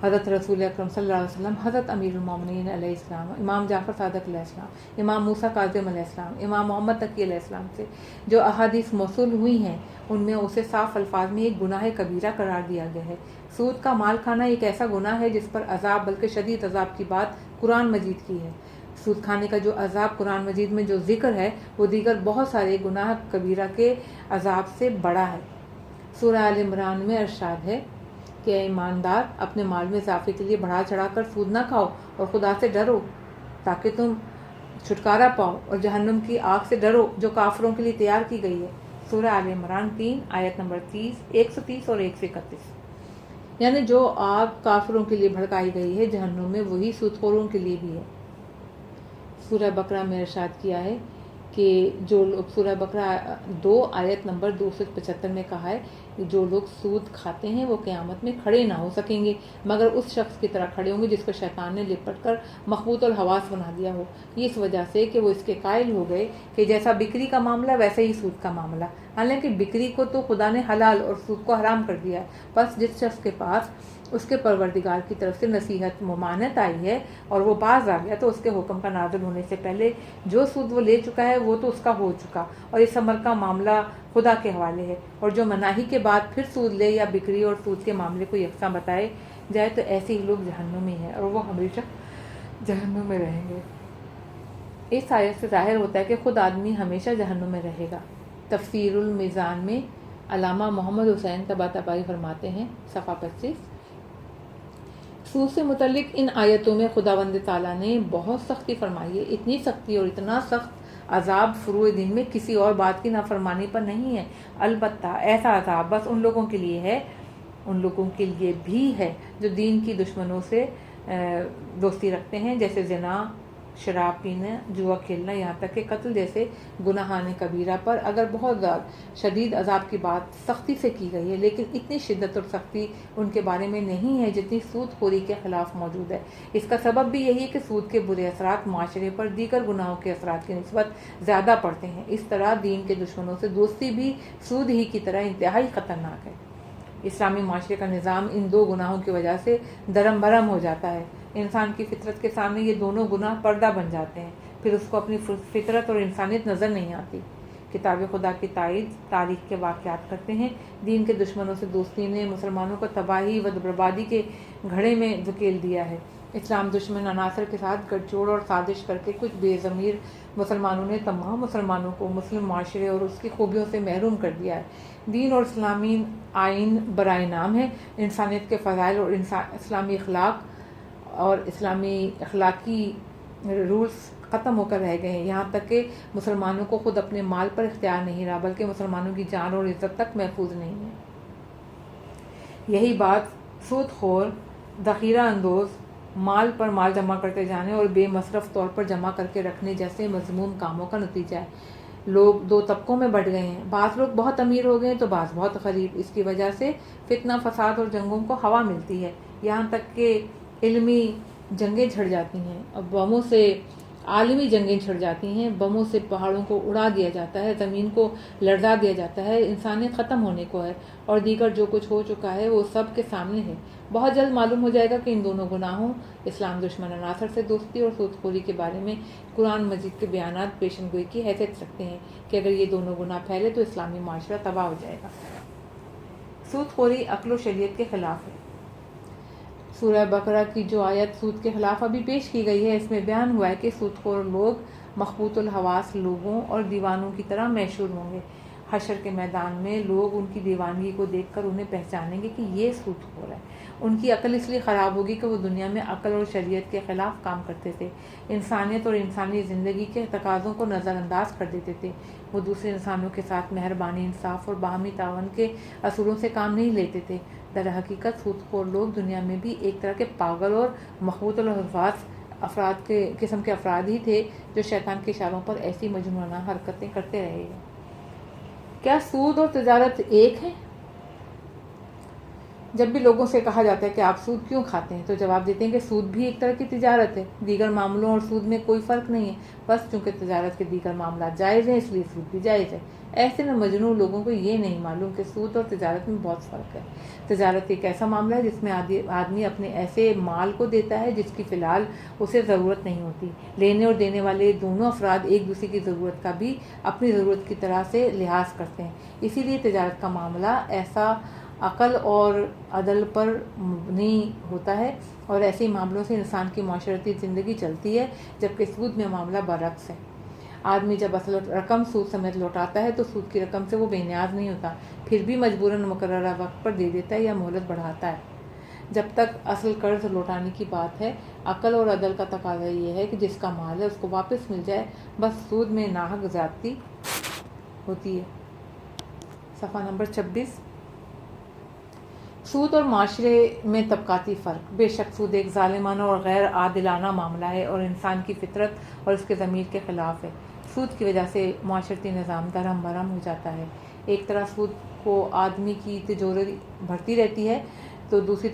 [SPEAKER 1] حضرت رسول اکرم صلی اللہ علیہ وسلم، حضرت امیر المومنین علیہ السلام، امام جعفر صادق علیہ السلام، امام موسیٰ کاظم علیہ السلام، امام محمد تقی علیہ السلام سے جو احادیث موصول ہوئی ہیں، ان میں اسے صاف الفاظ میں ایک گناہ کبیرہ قرار دیا گیا ہے۔ سود کا مال کھانا ایک ایسا گناہ ہے جس پر عذاب، بلکہ شدید عذاب کی بات قرآن مجید کی ہے۔ سود کھانے کا جو عذاب قرآن مجید میں جو ذکر ہے وہ دیگر بہت سارے گناہ کبیرہ کے عذاب سے بڑا ہے۔ سورہ آل عمران میں ارشاد ہے کہ اے ایماندار، اپنے مال میں اضافے کے لیے بڑھا چڑھا کر سود نہ کھاؤ اور خدا سے ڈرو تاکہ تم چھٹکارا پاؤ، اور جہنم کی آگ سے ڈرو جو کافروں کے لیے تیار کی گئی ہے۔ سورہ آل عمران 3 آیت نمبر 130 اور 131۔ یعنی جو آگ کافروں کے لیے بھڑکائی گئی ہے جہنم میں، وہی سود خوروں کے لیے بھی ہے۔ سورہ بقرہ میں ارشاد کیا ہے کہ جو لوگ، سورہ بقرہ 2 آیت نمبر 275 میں کہا ہے کہ جو لوگ سود کھاتے ہیں وہ قیامت میں کھڑے نہ ہو سکیں گے مگر اس شخص کی طرح کھڑے ہوں گے جس کو شیطان نے لپٹ کر مخبوط الحواس بنا دیا ہو، یہ اس وجہ سے کہ وہ اس کے قائل ہو گئے کہ جیسا بکری کا معاملہ ویسے ہی سود کا معاملہ، حالانکہ بکری کو تو خدا نے حلال اور سود کو حرام کر دیا ہے۔ بس جس شخص کے پاس اس کے پروردگار کی طرف سے نصیحت ممانعت آئی ہے اور وہ باز آ گیا، تو اس کے حکم کا نازل ہونے سے پہلے جو سود وہ لے چکا ہے وہ تو اس کا ہو چکا، اور اس عمل کا معاملہ خدا کے حوالے ہے۔ اور جو مناہی کے بعد پھر سود لے یا بکری اور سود کے معاملے کو یکساں بتائے جائے تو ایسے ہی لوگ جہنم میں ہیں اور وہ ہمیشہ جہنم میں رہیں گے۔ اس آیت سے ظاہر ہوتا ہے کہ خود آدمی ہمیشہ جہنم میں رہے گا۔ تفسیر المیزان میں علامہ محمد حسین طباطبائی فرماتے ہیں، صفحہ 25، سود سے متعلق ان آیتوں میں خداوند تعالیٰ نے بہت سختی فرمائی ہے، اتنی سختی اور اتنا سخت عذاب فروع دین میں کسی اور بات کی نافرمانی پر نہیں ہے۔ البتہ ایسا عذاب بس ان لوگوں کے لیے ہے، ان لوگوں کے لیے بھی ہے جو دین کی دشمنوں سے دوستی رکھتے ہیں، جیسے زنا، شراب پینا، جوا کھیلنا، یہاں تک کہ قتل جیسے گناہان کبیرہ پر اگر بہت زیادہ شدید عذاب کی بات سختی سے کی گئی ہے، لیکن اتنی شدت اور سختی ان کے بارے میں نہیں ہے جتنی سود خوری کے خلاف موجود ہے۔ اس کا سبب بھی یہی ہے کہ سود کے برے اثرات معاشرے پر دیگر گناہوں کے اثرات کی نسبت زیادہ پڑتے ہیں۔ اس طرح دین کے دشمنوں سے دوستی بھی سود ہی کی طرح انتہائی خطرناک ہے۔ اسلامی معاشرے کا نظام ان 2 گناہوں کی وجہ سے درم برم ہو جاتا ہے۔ انسان کی فطرت کے سامنے یہ دونوں گناہ پردہ بن جاتے ہیں، پھر اس کو اپنی فطرت اور انسانیت نظر نہیں آتی۔ کتاب خدا کی تائید تاریخ کے واقعات کرتے ہیں۔ دین کے دشمنوں سے دوستی نے مسلمانوں کو تباہی و بربادی کے گھڑے میں دھکیل دیا ہے۔ اسلام دشمن عناصر کے ساتھ گٹھ جوڑ اور سازش کر کے کچھ بے ضمیر مسلمانوں نے تمام مسلمانوں کو مسلم معاشرے اور اس کی خوبیوں سے محروم کر دیا ہے۔ دین اور اسلامی آئین برائے نام ہے، انسانیت کے فضائل اور اسلامی اخلاق اور اسلامی اخلاقی رولز ختم ہو کر رہ گئے ہیں، یہاں تک کہ مسلمانوں کو خود اپنے مال پر اختیار نہیں رہا، بلکہ مسلمانوں کی جان اور عزت تک محفوظ نہیں ہے۔ یہی بات سود خور، ذخیرہ اندوز مال پر مال جمع کرتے جانے اور بے مصرف طور پر جمع کر کے رکھنے جیسے مذموم کاموں کا نتیجہ ہے۔ لوگ دو طبقوں میں بٹ گئے ہیں، بعض لوگ بہت امیر ہو گئے ہیں تو بعض بہت غریب۔ اس کی وجہ سے فتنہ فساد اور جنگوں کو ہوا ملتی ہے، یہاں تک کہ علمی جنگیں چھڑ جاتی ہیں اور بموں سے عالمی جنگیں چھڑ جاتی ہیں، بموں سے پہاڑوں کو اڑا دیا جاتا ہے، زمین کو لرزا دیا جاتا ہے، انسانیت ختم ہونے کو ہے، اور دیگر جو کچھ ہو چکا ہے وہ سب کے سامنے ہے۔ بہت جلد معلوم ہو جائے گا کہ ان دونوں گناہوں، اسلام دشمن عناصر سے دوستی اور سود خوری کے بارے میں قرآن مجید کے بیانات پیشن گوئی کی حیثیت رکھتے ہیں کہ اگر یہ دونوں گناہ پھیلے تو اسلامی معاشرہ تباہ ہو جائے گا۔ سود خوری عقل و شریعت کے خلاف ہے۔ سورہ بقرہ کی جو آیت سود کے خلاف ابھی پیش کی گئی ہے، اس میں بیان ہوا ہے کہ سود خور لوگ مخبوط الحواس لوگوں اور دیوانوں کی طرح محشور ہوں گے۔ حشر کے میدان میں لوگ ان کی دیوانگی کو دیکھ کر انہیں پہچانیں گے کہ یہ سود خور ہے۔ ان کی عقل اس لیے خراب ہوگی کہ وہ دنیا میں عقل اور شریعت کے خلاف کام کرتے تھے، انسانیت اور انسانی زندگی کے تقاضوں کو نظر انداز کر دیتے تھے۔ وہ دوسرے انسانوں کے ساتھ مہربانی، انصاف اور باہمی تعاون کے اصولوں سے کام نہیں لیتے تھے۔ در حقیقت سود خور لوگ دنیا میں بھی ایک طرح کے پاگل اور مخبوط الحواس قسم کے افراد ہی تھے جو شیطان کے اشاروں پر ایسی مجنونہ حرکتیں کرتے رہے ہیں۔ کیا سود اور تجارت ایک ہیں؟ جب بھی لوگوں سے کہا جاتا ہے کہ آپ سود کیوں کھاتے ہیں تو جواب دیتے ہیں کہ سود بھی ایک طرح کی تجارت ہے، دیگر معاملوں اور سود میں کوئی فرق نہیں ہے، بس چونکہ تجارت کے دیگر معاملات جائز ہیں اس لیے سود بھی جائز ہے۔ ایسے میں مجنون لوگوں کو یہ نہیں معلوم کہ سود اور تجارت میں بہت فرق ہے۔ تجارت ایک ایسا معاملہ ہے جس میں آدمی اپنے ایسے مال کو دیتا ہے جس کی فی الحال اسے ضرورت نہیں ہوتی۔ لینے اور دینے والے دونوں افراد ایک دوسرے کی ضرورت کا بھی اپنی ضرورت کی طرح سے لحاظ کرتے ہیں، اسی لیے تجارت کا معاملہ ایسا عقل اور عدل پر مبنی ہوتا ہے اور ایسے معاملوں سے انسان کی معاشرتی زندگی چلتی ہے، جبکہ سود میں معاملہ برعکس ہے۔ آدمی جب اصل رقم سود سمیت لوٹاتا ہے تو سود کی رقم سے وہ بے نیاز نہیں ہوتا، پھر بھی مجبوراً مقررہ وقت پر دے دیتا ہے یا مہلت بڑھاتا ہے۔ جب تک اصل قرض لوٹانے کی بات ہے، عقل اور عدل کا تقاضا یہ ہے کہ جس کا مال ہے اس کو واپس مل جائے، بس سود میں ناحق زیادتی ہوتی ہے۔ صفحہ نمبر 26۔ سود اور معاشرے میں طبقاتی فرق۔ بے شک سود ایک ظالمانہ اور غیر عادلانہ معاملہ ہے اور انسان کی فطرت اور اس کے ضمیر کے خلاف ہے۔ سود کی وجہ سے معاشرتی نظام درہم برہم ہو جاتا ہے۔ ایک طرف سود کو آدمی کی تجوری بڑھتی رہتی ہے تو دوسری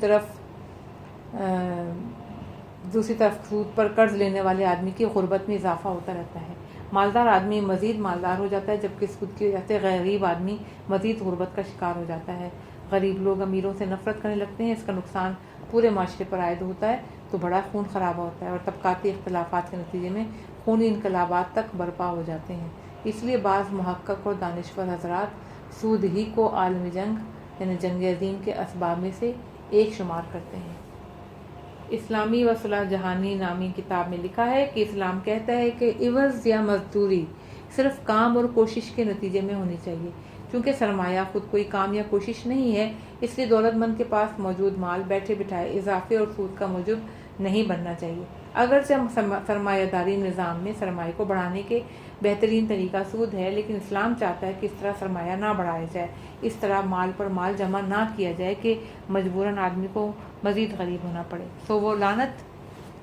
[SPEAKER 1] طرف سود پر قرض لینے والے آدمی کی غربت میں اضافہ ہوتا رہتا ہے۔ مالدار آدمی مزید مالدار ہو جاتا ہے جبکہ سود کی وجہ سے غریب آدمی مزید غربت کا شکار ہو جاتا ہے۔ غریب لوگ امیروں سے نفرت کرنے لگتے ہیں، اس کا نقصان پورے معاشرے پر عائد ہوتا ہے تو بڑا خون خرابہ ہوتا ہے اور طبقاتی اختلافات کے نتیجے میں خونی انقلابات تک برپا ہو جاتے ہیں۔ اس لیے بعض محقق اور دانشور حضرات سود ہی کو عالمی جنگ یعنی جنگ عظیم کے اسباب میں سے ایک شمار کرتے ہیں۔ اسلامی و صلح جہانی نامی کتاب میں لکھا ہے کہ اسلام کہتا ہے کہ عوض یا مزدوری صرف کام اور کوشش کے نتیجے میں ہونی چاہیے۔ چونکہ سرمایہ خود کوئی کام یا کوشش نہیں ہے، اس لیے دولت مند کے پاس موجود مال بیٹھے بٹھائے اضافے اور سود کا موجب نہیں بننا چاہیے۔ اگرچہ سرمایہ داری نظام میں سرمایہ کو بڑھانے کے بہترین طریقہ سود ہے، لیکن اسلام چاہتا ہے کہ اس طرح سرمایہ نہ بڑھایا جائے، اس طرح مال پر مال جمع نہ کیا جائے کہ مجبوراً آدمی کو مزید غریب ہونا پڑے۔ سو وہ لعنت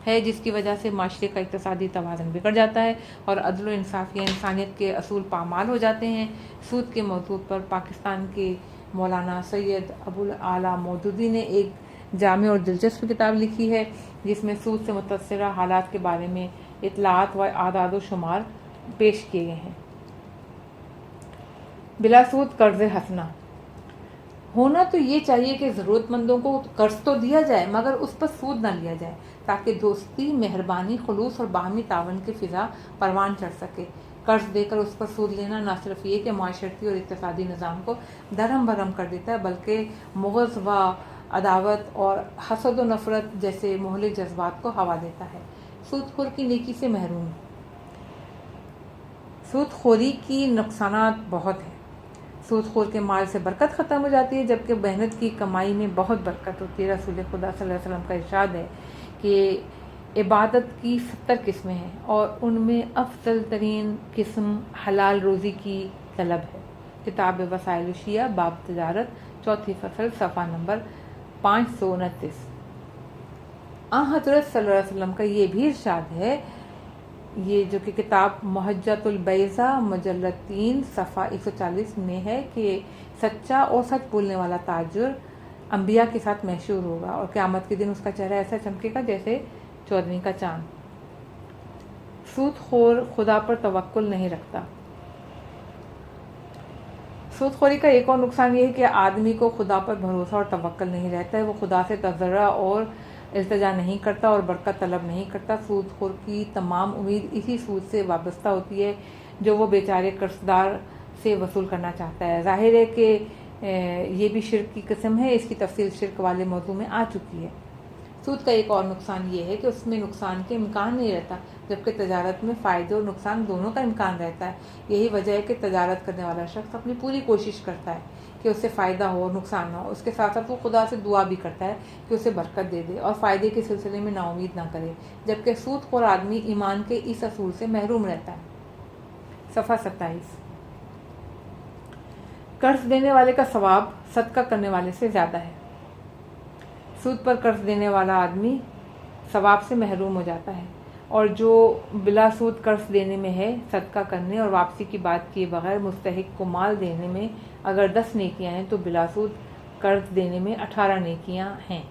[SPEAKER 1] ہے جس کی وجہ سے معاشرے کا اقتصادی توازن بگڑ جاتا ہے اور عدل و انصاف یا انسانیت کے اصول پامال ہو جاتے ہیں۔ سود کے موضوع پر پاکستان کے مولانا سید ابوالاعلیٰ مودودی نے ایک جامع اور دلچسپ کتاب لکھی ہے جس میں سود سے متاثرہ حالات کے بارے میں اطلاعات و اعداد و شمار پیش کیے گئے ہیں۔ بلا سود قرض حسنہ ہونا تو یہ چاہیے کہ ضرورت مندوں کو قرض تو دیا جائے مگر اس پر سود نہ لیا جائے تاکہ دوستی، مہربانی، خلوص اور باہمی تعاون کی فضا پروان چڑھ سکے۔ قرض دے کر اس پر سود لینا نہ صرف یہ کہ معاشرتی اور اقتصادی نظام کو درہم برہم کر دیتا ہے بلکہ مغز و عداوت اور حسد و نفرت جیسے مہلک جذبات کو ہوا دیتا ہے۔ سود خور کی نیکی سے محروم۔ سود خوری کی نقصانات بہت ہیں۔ سود خور کے مال سے برکت ختم ہو جاتی ہے جبکہ محنت کی کمائی میں بہت برکت ہوتی ہے۔ رسول خدا صلی اللہ علیہ وسلم کا ارشاد ہے کہ عبادت کی 70 قسمیں ہیں اور ان میں افضل ترین قسم حلال روزی کی طلب ہے۔ کتاب وسائل الشیعہ باب تجارت، چوتھی فصل، صفحہ نمبر 529۔ حضرت صلی اللہ علیہ وسلم کا یہ بھی ارشاد ہے، یہ جو کہ کتاب محجت البیضہ مجلد 3 صفحہ 140 میں ہے کہ سچا اور سچ بولنے والا تاجر انبیاء کے ساتھ محشور ہوگا، اور قیامت کے دن اس کا چہرہ ایسا چمکے گا جیسے چودھویں کا چاند۔ سود خور خدا پر توکل نہیں رکھتا۔ سود خوری کا ایک اور نقصان یہ ہے کہ آدمی کو خدا پر بھروسہ اور توکل نہیں رہتا ہے، وہ خدا سے تضرع اور التجا نہیں کرتا اور برکت طلب نہیں کرتا۔ سود خور کی تمام امید اسی سود سے وابستہ ہوتی ہے جو وہ بیچارے قرض دار سے وصول کرنا چاہتا ہے۔ ظاہر ہے کہ یہ بھی شرک کی قسم ہے، اس کی تفصیل شرک والے موضوع میں آ چکی ہے۔ سود کا ایک اور نقصان یہ ہے کہ اس میں نقصان کے امکان نہیں رہتا، جبکہ تجارت میں فائدے اور نقصان دونوں کا امکان رہتا ہے۔ یہی وجہ ہے کہ تجارت کرنے والا شخص اپنی پوری کوشش کرتا ہے کہ اس سے فائدہ ہو اور نقصان نہ ہو۔ اس کے ساتھ ساتھ وہ خدا سے دعا بھی کرتا ہے کہ اسے برکت دے دے اور فائدے کے سلسلے میں نا امید نہ کرے، جبکہ سود خور آدمی ایمان کے اس اصول سے محروم رہتا ہے۔ صفحہ 27۔ قرض دینے والے کا ثواب صدقہ کرنے والے سے زیادہ ہے۔ سود پر قرض دینے والا آدمی ثواب سے محروم ہو جاتا ہے، اور جو بلا سود قرض دینے میں ہے، صدقہ کرنے اور واپسی کی بات کیے بغیر مستحق کو مال دینے میں اگر 10 نیکیاں ہیں تو بلا سود قرض دینے میں 18 نیکیاں ہیں۔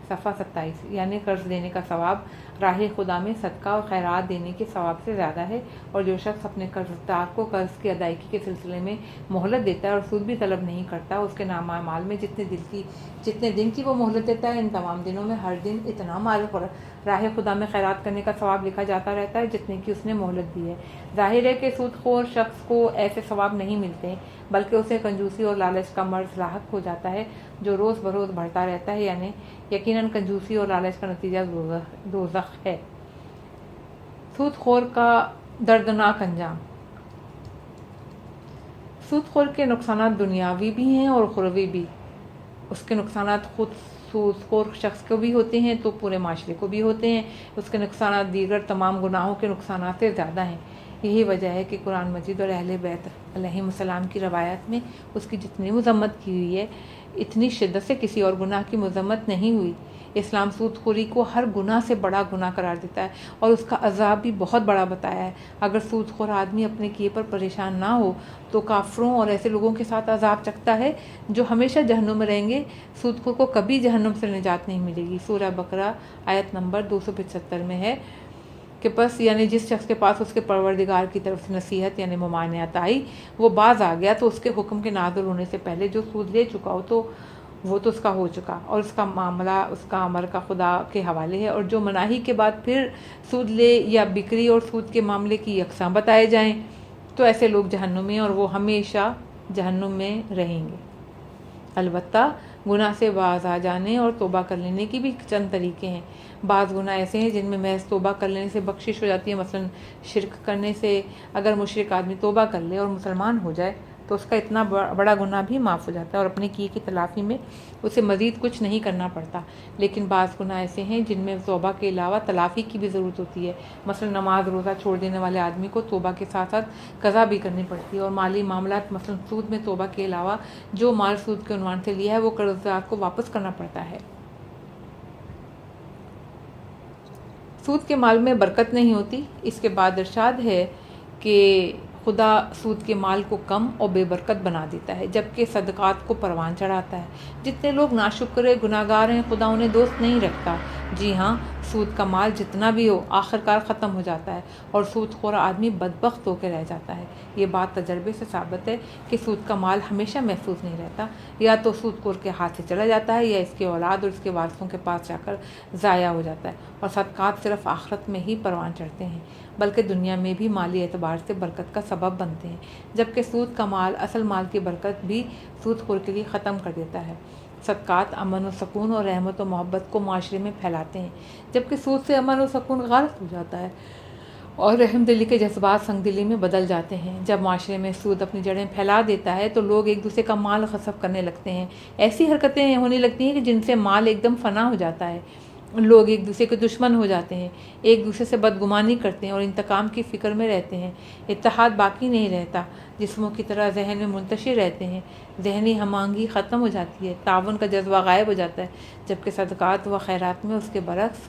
[SPEAKER 1] صفحہ 27۔ یعنی قرض دینے کا ثواب راہ خدا میں صدقہ اور خیرات دینے کے ثواب سے زیادہ ہے، اور جو شخص اپنے قرض دار کو قرض کی ادائیگی کے سلسلے میں مہلت دیتا ہے اور سود بھی طلب نہیں کرتا، اس کے نامہ اعمال میں جتنے دن کی وہ مہلت دیتا ہے، ان تمام دنوں میں ہر دن اتنا مال راہ خدا میں خیرات کرنے کا ثواب لکھا جاتا رہتا ہے جتنے کی اس نے مہلت دی ہے۔ ظاہر ہے کہ سود خور شخص کو ایسے ثواب نہیں ملتے، بلکہ اسے کنجوسی اور لالچ کا مرض لاحق ہو جاتا ہے جو روز بروز بڑھتا رہتا ہے۔ یعنی یقیناً کنجوسی اور لالچ کا نتیجہ دوزخ ہے۔ سود خور کا دردناک انجام۔ سود خور کے نقصانات دنیاوی بھی ہیں اور اخروی بھی۔ اس کے نقصانات خود سود خور شخص کو بھی ہوتے ہیں تو پورے معاشرے کو بھی ہوتے ہیں۔ اس کے نقصانات دیگر تمام گناہوں کے نقصانات سے زیادہ ہیں۔ یہی وجہ ہے کہ قرآن مجید اور اہل بیت علیہم السلام کی روایات میں اس کی جتنی مذمت کی ہوئی ہے، اتنی شدت سے کسی اور گناہ کی مذمت نہیں ہوئی۔ اسلام سود خوری کو ہر گناہ سے بڑا گناہ قرار دیتا ہے اور اس کا عذاب بھی بہت بڑا بتایا ہے۔ اگر سود خور آدمی اپنے کیے پر پریشان نہ ہو تو کافروں اور ایسے لوگوں کے ساتھ عذاب چکھتا ہے جو ہمیشہ جہنم میں رہیں گے۔ سود خور کو کبھی جہنم سے نجات نہیں ملے گی۔ سورہ بقرہ آیت نمبر 275 میں ہے کہ پس یعنی جس شخص کے پاس اس کے پروردگار کی طرف سے نصیحت یعنی ممانعت آئی، وہ باز آ گیا تو اس کے حکم کے نازل ہونے سے پہلے جو سود لے چکا ہو تو وہ تو اس کا ہو چکا، اور اس کا معاملہ اس کا امر کا خدا کے حوالے ہے۔ اور جو مناہی کے بعد پھر سود لے یا بکری اور سود کے معاملے کی یکساں بتائے جائیں تو ایسے لوگ جہنم میں اور وہ ہمیشہ جہنم میں رہیں گے۔ البتہ گناہ سے باز آ جانے اور توبہ کر لینے کی بھی چند طریقے ہیں۔ بعض گناہ ایسے ہیں جن میں محض توبہ کر لینے سے بخشش ہو جاتی ہے، مثلا شرک کرنے سے اگر مشرک آدمی توبہ کر لے اور مسلمان ہو جائے تو اس کا اتنا بڑا گناہ بھی معاف ہو جاتا ہے اور اپنے کیے کی تلافی میں اسے مزید کچھ نہیں کرنا پڑتا۔ لیکن بعض گناہ ایسے ہیں جن میں توبہ کے علاوہ تلافی کی بھی ضرورت ہوتی ہے، مثلا نماز روزہ چھوڑ دینے والے آدمی کو توبہ کے ساتھ ساتھ قضا بھی کرنی پڑتی ہے، اور مالی معاملات مثلا سود میں توبہ کے علاوہ جو مال سود کے عنوان سے لیا ہے وہ قرض دار کو واپس کرنا پڑتا ہے۔ سود کے مال میں برکت نہیں ہوتی۔ اس کے بعد ارشاد ہے کہ خدا سود کے مال کو کم اور بے برکت بنا دیتا ہے، جبکہ صدقات کو پروان چڑھاتا ہے۔ جتنے لوگ ناشکر گناہ گار ہیں خدا انہیں دوست نہیں رکھتا۔ جی ہاں، سود کا مال جتنا بھی ہو آخرکار ختم ہو جاتا ہے اور سود خور آدمی بدبخت ہو کے رہ جاتا ہے۔ یہ بات تجربے سے ثابت ہے کہ سود کا مال ہمیشہ محفوظ نہیں رہتا، یا تو سود خور کے ہاتھ سے چلا جاتا ہے یا اس کے اولاد اور اس کے وارثوں کے پاس جا کر ضائع ہو جاتا ہے، اور صدقات صرف آخرت میں ہی پروان چڑھتے ہیں بلکہ دنیا میں بھی مالی اعتبار سے برکت کا سبب بنتے ہیں، جبکہ سود کا مال اصل مال کی برکت بھی سود خور کے لیے ختم کر دیتا ہے۔ صدقات امن و سکون اور رحمت و محبت کو معاشرے میں پھیلاتے ہیں، جبکہ سود سے امن و سکون غلط ہو جاتا ہے اور رحم دلی کے جذبات سنگ دلی میں بدل جاتے ہیں۔ جب معاشرے میں سود اپنی جڑیں پھیلا دیتا ہے تو لوگ ایک دوسرے کا مال غصب کرنے لگتے ہیں، ایسی حرکتیں ہونے لگتی ہیں کہ جن سے مال ایک دم فنا ہو جاتا ہے۔ لوگ ایک دوسرے کے دشمن ہو جاتے ہیں، ایک دوسرے سے بدگمانی کرتے ہیں اور انتقام کی فکر میں رہتے ہیں۔ اتحاد باقی نہیں رہتا، جسموں کی طرح ذہن میں منتشر رہتے ہیں، ذہنی ہم آہنگی ختم ہو جاتی ہے، تعاون کا جذبہ غائب ہو جاتا ہے، جبکہ صدقات و خیرات میں اس کے برعکس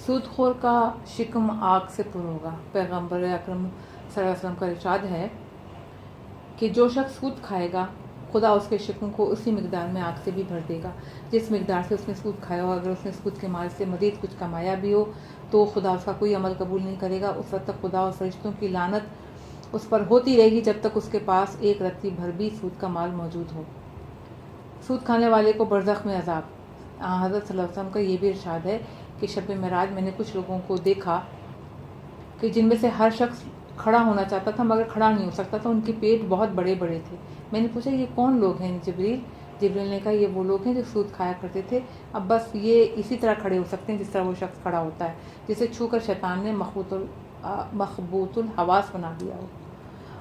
[SPEAKER 1] سود خور کا شکم آگ سے پر ہوگا۔ پیغمبر اکرم صلی اللہ علیہ وسلم کا ارشاد ہے کہ جو شخص سود کھائے گا خدا اس کے شکم کو اسی مقدار میں آگ سے بھی بھر دے گا جس مقدار سے اس نے سود کھایا ہو۔ اگر اس نے سود کے مال سے مزید کچھ کمایا بھی ہو تو خدا اس کا کوئی عمل قبول نہیں کرے گا۔ اس وقت تک خدا اور فرشتوں کی لعنت اس پر ہوتی رہے گی جب تک اس کے پاس ایک رتی بھر بھی سود کا مال موجود ہو۔ سود کھانے والے کو برزخ میں عذاب۔ حضرت صلی اللہ علیہ وسلم کا یہ بھی ارشاد ہے کہ شب معراج میں نے کچھ لوگوں کو دیکھا کہ جن میں سے ہر شخص کھڑا ہونا چاہتا تھا مگر کھڑا نہیں ہو سکتا تھا، ان کے پیٹ بہت بڑے بڑے تھے۔ میں نے پوچھا یہ کون لوگ ہیں جبریل نے کہا یہ وہ لوگ ہیں جو سود کھایا کرتے تھے، اب بس یہ اسی طرح کھڑے ہو سکتے ہیں جس طرح وہ شخص کھڑا ہوتا ہے جسے چھو کر شیطان نے مخبوط الحواس بنا دیا ہو۔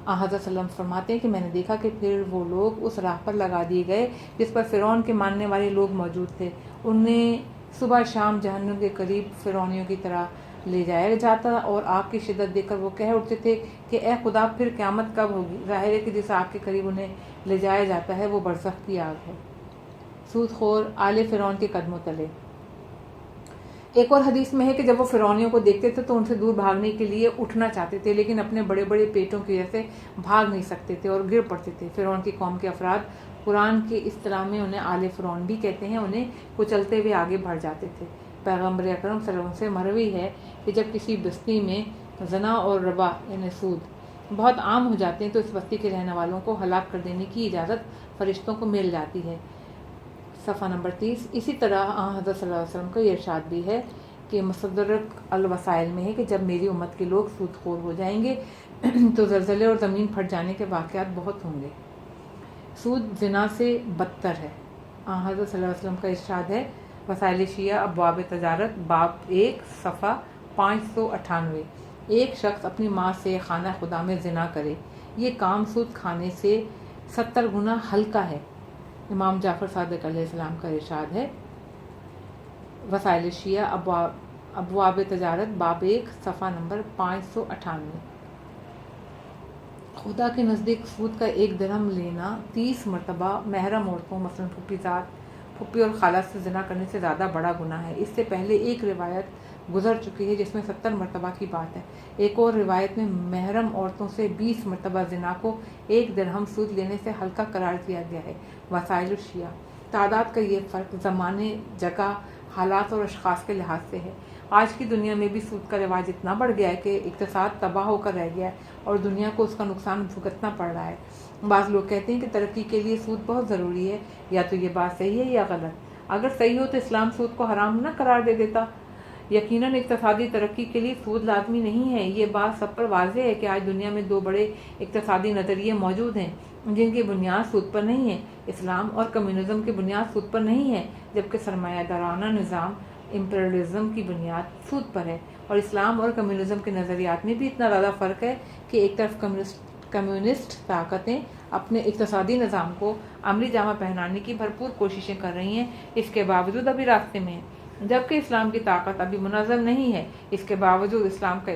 [SPEAKER 1] حضرت صلی اللہ علیہ وسلم فرماتے ہیں کہ میں نے دیکھا کہ پھر وہ لوگ اس راہ پر لگا دیے گئے جس پر فرعون کے ماننے والے لوگ موجود تھے، انہیں صبح شام جہنم کے قریب فرعونیوں کی طرح لے جایا جاتا اور آگ کی شدت دیکھ کر وہ کہہ اٹھتے تھے کہ اے خدا پھر قیامت کب ہوگی؟ ظاہر ہے کہ جس آگ کے قریب انہیں لے جایا جاتا ہے وہ برزخ کی آگ ہے۔ سود خور آل فرعون کے قدموں تلے۔ ایک اور حدیث میں ہے کہ جب وہ فرعونیوں کو دیکھتے تھے تو ان سے دور بھاگنے کے لیے اٹھنا چاہتے تھے لیکن اپنے بڑے بڑے پیٹوں کی وجہ سے بھاگ نہیں سکتے تھے اور گر پڑتے تھے۔ فرعون کی قوم کے افراد قرآن کے اصطلاح میں انہیں آل فرعون بھی کہتے ہیں، انہیں کچلتے ہوئے آگے بڑھ جاتے تھے۔ پیغمبر اکرم صلی اللہ علیہ وسلم سے مروی ہے کہ جب کسی بستی میں زنا اور ربا یعنی سود بہت عام ہو جاتے ہیں تو اس بستی کے رہنے والوں کو ہلاک کر دینے کی اجازت فرشتوں کو مل جاتی ہے۔ صفحہ نمبر 30۔ اسی طرح حضرت صلی اللہ علیہ وسلم کا یہ ارشاد بھی ہے کہ مصدرک الوسائل میں ہے کہ جب میری امت کے لوگ سود خور ہو جائیں گے تو زلزلے اور زمین پھٹ جانے کے واقعات بہت ہوں گے۔ سود زنا سے بدتر ہے۔ حضرت صلی اللہ علیہ وسلم کا ارشاد ہے وسائل شیعہ ابواب تجارت باب 1 صفحہ 598۔ ایک شخص اپنی ماں سے خانہ خدا میں زنا کرے، یہ کام سود کھانے سے 70 گنا ہلکا ہے۔ امام جعفر صادق علیہ السلام کا ارشاد ہے وسائل شیعہ ابواب تجارت باب 1 صفحہ نمبر 598۔ خدا کے نزدیک سود کا 1 درہم لینا 30 مرتبہ محرم عورتوں مثلاً پھپھی اور خالہ سے زنا کرنے سے زیادہ بڑا گناہ ہے۔ اس سے پہلے ایک روایت گزر چکی ہے جس میں 70 مرتبہ کی بات ہے۔ ایک اور روایت میں محرم عورتوں سے 20 مرتبہ زنا کو 1 درہم سود لینے سے ہلکا قرار دیا گیا ہے۔ وسائل الشیعہ۔ تعداد کا یہ فرق زمانے، جگہ، حالات اور اشخاص کے لحاظ سے ہے۔ آج کی دنیا میں بھی سود کا رواج اتنا بڑھ گیا ہے کہ اقتصاد تباہ ہو کر رہ گیا ہے اور دنیا کو اس کا نقصان بھگتنا پڑ رہا ہے۔ بعض لوگ کہتے ہیں کہ ترقی کے لیے سود بہت ضروری ہے، یا تو یہ بات صحیح ہے یا غلط۔ اگر صحیح ہو تو اسلام سود کو حرام نہ قرار دے دیتا۔ یقیناً اقتصادی ترقی کے لیے سود لازمی نہیں ہے۔ یہ بات سب پر واضح ہے کہ آج دنیا میں 2 بڑے اقتصادی نظریے موجود ہیں جن کی بنیاد سود پر نہیں ہے۔ اسلام اور کمیونزم کی بنیاد سود پر نہیں ہے، جبکہ سرمایہ دارانہ نظام امپیریلزم کی بنیاد سود پر ہے۔ اور اسلام اور کمیونزم کے نظریات میں بھی اتنا زیادہ فرق ہے کہ ایک طرف کمیونسٹ طاقتیں اپنے اقتصادی نظام کو عملی جامہ پہنانے کی بھرپور کوششیں کر رہی ہیں، اس کے باوجود ابھی راستے میں ہیں، جبکہ اسلام کی طاقت ابھی منظم نہیں ہے۔ اس کے باوجود اسلام کا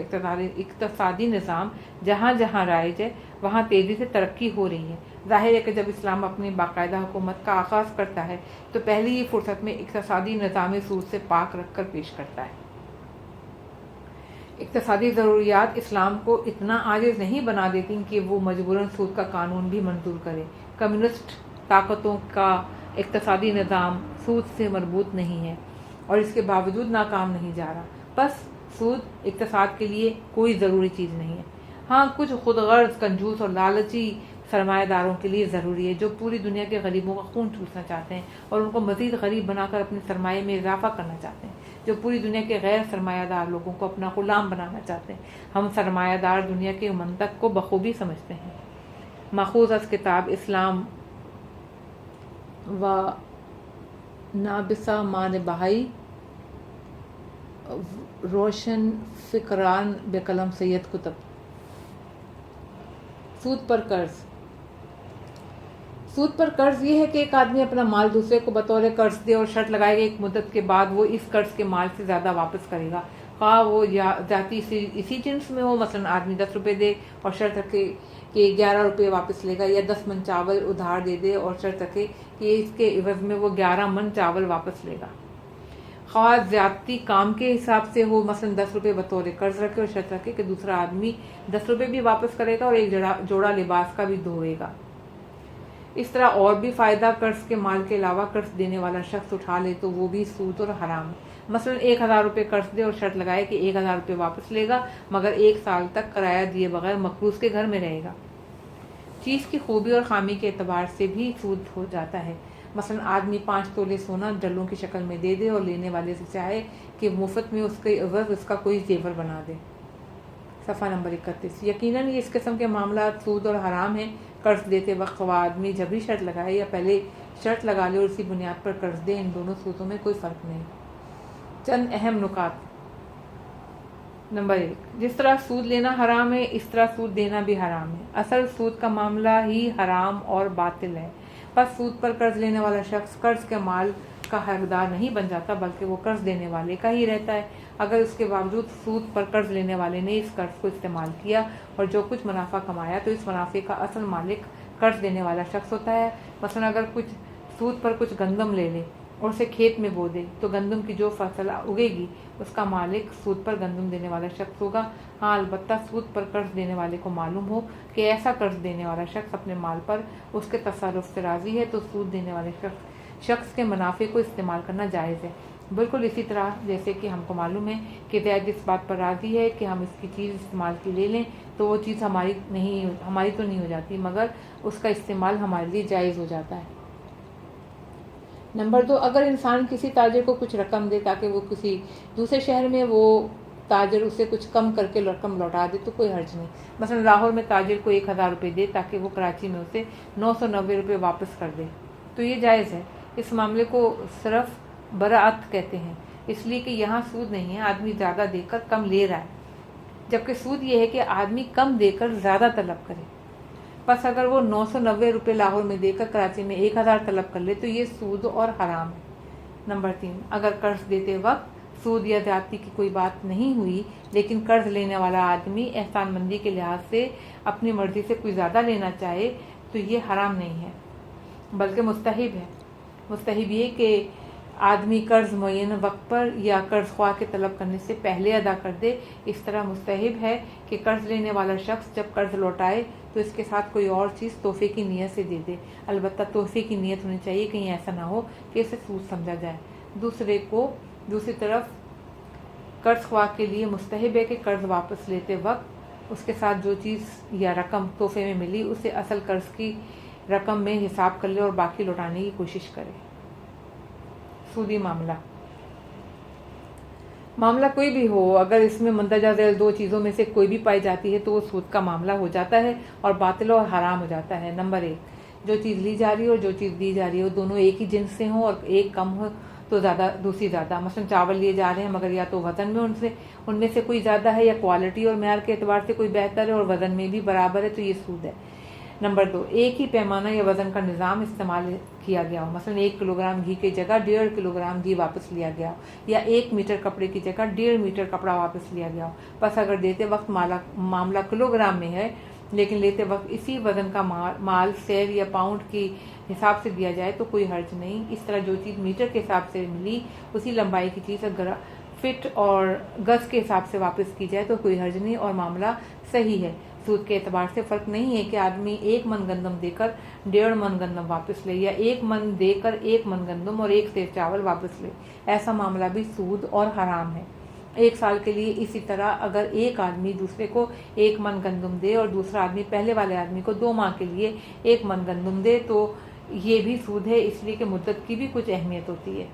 [SPEAKER 1] اقتصادی نظام جہاں جہاں رائج ہے وہاں تیزی سے ترقی ہو رہی ہے۔ ظاہر ہے کہ جب اسلام اپنی باقاعدہ حکومت کا آغاز کرتا ہے تو پہلی ہی فرصت میں اقتصادی نظام سود سے پاک رکھ کر پیش کرتا ہے۔ اقتصادی ضروریات اسلام کو اتنا عاجز نہیں بنا دیتی کہ وہ مجبوراً سود کا قانون بھی منظور کرے۔ کمیونسٹ طاقتوں کا اقتصادی نظام سود سے مربوط نہیں ہے اور اس کے باوجود ناکام نہیں جا رہا۔ بس سود اقتصاد کے لیے کوئی ضروری چیز نہیں ہے۔ ہاں کچھ خود غرض، کنجوس اور لالچی سرمایہ داروں کے لیے ضروری ہے جو پوری دنیا کے غریبوں کا خون چوسنا چاہتے ہیں اور ان کو مزید غریب بنا کر اپنے سرمایے میں اضافہ کرنا چاہتے ہیں، جو پوری دنیا کے غیر سرمایہ دار لوگوں کو اپنا غلام بنانا چاہتے ہیں۔ ہم سرمایہ دار دنیا کے منطق کو بخوبی سمجھتے ہیں۔ ماخوذ از کتاب اسلام و نابسہ مان بہائی، روشن فکران بے قلم سید قطب۔ سود پر قرض۔ سود پر قرض یہ ہے کہ ایک آدمی اپنا مال دوسرے کو بطور قرض دے اور شرط لگائے گا ایک مدت کے بعد وہ اس قرض کے مال سے زیادہ واپس کرے گا، خواہ وہ ذاتی اسی جنس میں ہو۔ مثلاً آدمی 10 روپے دے اور شرط رکھے کہ 11 روپے واپس لے گا، یا 10 من چاول ادھار دے دے اور شرط رکھے کہ اس کے عوض میں وہ 11 من چاول واپس لے گا۔ خواہ زیادتی کام کے حساب سے ہو، مثلا 10 روپے بطور قرض رکھے اور شرط رکھے کہ دوسرا آدمی 10 روپے بھی واپس کرے گا اور ایک جوڑا لباس کا بھی دھوئے گا۔ اس طرح اور بھی فائدہ قرض کے مال کے علاوہ قرض دینے والا شخص اٹھا لے تو وہ بھی سود اور حرام ہے۔ مثلا 1000 روپے قرض دے اور شرط لگائے کہ 1000 روپے واپس لے گا مگر 1 سال تک کرایہ دیے بغیر مقروض کے گھر میں رہے گا۔ چیز کی خوبی اور خامی کے اعتبار سے بھی سود ہو جاتا ہے۔ مثلا آدمی 5 تولے سونا ڈلوں کی شکل میں دے دے اور لینے والے سے چاہے کہ مفت میں اس کے عوض اس کا کوئی زیور بنا دے۔ صفحہ نمبر 31۔ یقیناً یہ اس قسم کے معاملات سود اور حرام ہیں۔ قرض دیتے وقت خواہ آدمی جبری شرط لگائے یا پہلے شرط لگا لے اور اسی بنیاد پر قرض دے، ان دونوں صورتوں میں کوئی فرق نہیں۔ چند اہم نکات۔ نمبر 1، جس طرح سود لینا حرام ہے اس طرح سود دینا بھی حرام ہے۔ اصل سود کا معاملہ ہی حرام اور باطل ہے، پس سود پر قرض لینے والا شخص قرض کے مال کا حقدار نہیں بن جاتا بلکہ وہ قرض دینے والے کا ہی رہتا ہے۔ اگر اس کے باوجود سود پر قرض لینے والے نے اس قرض کو استعمال کیا اور جو کچھ منافع کمایا تو اس منافع کا اصل مالک قرض دینے والا شخص ہوتا ہے۔ مثلا اگر کچھ سود پر کچھ گندم لے لے اور اسے کھیت میں بو دے تو گندم کی جو فصل اگے گی اس کا مالک سود پر گندم دینے والا شخص ہوگا۔ ہاں البتہ سود پر قرض دینے والے کو معلوم ہو کہ ایسا قرض دینے والا شخص اپنے مال پر اس کے تصرف سے راضی ہے تو سود دینے والے شخص کے منافع کو استعمال کرنا جائز ہے، بالکل اسی طرح جیسے کہ ہم کو معلوم ہے کہ زید اس بات پر راضی ہے کہ ہم اس کی چیز استعمال کی لے لیں تو وہ چیز ہماری تو نہیں ہو جاتی مگر اس کا استعمال ہمارے لیے جائز ہو جاتا ہے۔ نمبر 2، اگر انسان کسی تاجر کو کچھ رقم دے تاکہ وہ کسی دوسرے شہر میں وہ تاجر اسے کچھ کم کر کے رقم لوٹا دے تو کوئی حرج نہیں۔ مثلا لاہور میں تاجر کو 1000 روپے دے تاکہ وہ کراچی میں اسے 990 روپے واپس کر دے تو یہ جائز ہے۔ اس معاملے کو صرف براعت کہتے ہیں، اس لیے کہ یہاں سود نہیں ہے، آدمی زیادہ دے کر کم لے رہا ہے، جبکہ سود یہ ہے کہ آدمی کم دے کر زیادہ طلب کرے۔ پس اگر وہ 990 روپے لاہور میں دے کر کراچی میں 1000 طلب کر لے تو یہ سود اور حرام ہے۔ نمبر 3، اگر قرض دیتے وقت سود یا زیادتی کی کوئی بات نہیں ہوئی لیکن قرض لینے والا آدمی احسان مندی کے لحاظ سے اپنی مرضی سے کوئی زیادہ لینا چاہے تو یہ حرام نہیں ہے بلکہ مستحب ہے۔ مستحب یہ کہ آدمی قرض معینہ وقت پر یا قرض خواہ کے طلب کرنے سے پہلے ادا کر دے۔ اس طرح مستحب ہے کہ قرض لینے والا شخص جب قرض لوٹائے تو اس کے ساتھ کوئی اور چیز تحفے کی نیت سے دے دے، البتہ تحفے کی نیت ہونی چاہیے، کہیں ایسا نہ ہو کہ اسے سود سمجھا جائے۔ دوسری طرف قرض خواہ کے لیے مستحب ہے کہ قرض واپس لیتے وقت اس کے ساتھ جو چیز یا رقم تحفے میں ملی اسے اصل قرض کی رقم میں حساب کر لے اور باقی لوٹانے کی کوشش کرے۔ سودی معاملہ کوئی بھی ہو، اگر اس میں مندرجہ ذیل 2 چیزوں میں سے کوئی بھی پائی جاتی ہے تو وہ سود کا معاملہ ہو جاتا ہے اور باطل اور حرام ہو جاتا ہے۔ نمبر 1، جو چیز لی جا رہی ہے اور جو چیز دی جا رہی ہے وہ دونوں ایک ہی جنس سے ہوں اور ایک کم ہو تو دوسری زیادہ۔ مثلا چاول لیے جا رہے ہیں مگر یا تو وزن میں ان میں سے کوئی زیادہ ہے یا کوالٹی اور معیار کے اعتبار سے کوئی بہتر ہے اور وزن میں بھی برابر ہے تو یہ سود ہے۔ نمبر 2، ایک ہی پیمانہ یا وزن کا نظام استعمال کیا گیا ہو، مثلا 1 کلو گرام گھی کی جگہ 1.5 کلو گرام گھی واپس لیا گیا ہو یا 1 میٹر کپڑے کی جگہ 1.5 میٹر کپڑا واپس لیا گیا ہو۔ بس اگر دیتے وقت معاملہ کلو گرام میں ہے لیکن لیتے وقت اسی وزن کا مال سیر یا پاؤنڈ کی حساب سے دیا جائے تو کوئی حرج نہیں۔ اس طرح جو چیز میٹر کے حساب سے ملی اسی لمبائی کی چیز اگر فٹ اور گز کے حساب سے واپس کی جائے تو کوئی حرج نہیں اور معاملہ صحیح ہے۔ سود کے اعتبار سے فرق نہیں ہے کہ آدمی 1 من گندم دے کر 1.5 من گندم واپس لے یا 1 من دے کر 1 من گندم اور 1 سیر چاول واپس لے، ایسا معاملہ بھی سود اور حرام ہے۔ 1 سال کے لیے اسی طرح اگر ایک آدمی دوسرے کو 1 من گندم دے اور دوسرا آدمی پہلے والے آدمی کو 2 ماہ کے لیے 1 من گندم دے تو یہ بھی سود ہے، اس لیے کہ مدت کی بھی کچھ اہمیت ہوتی ہے۔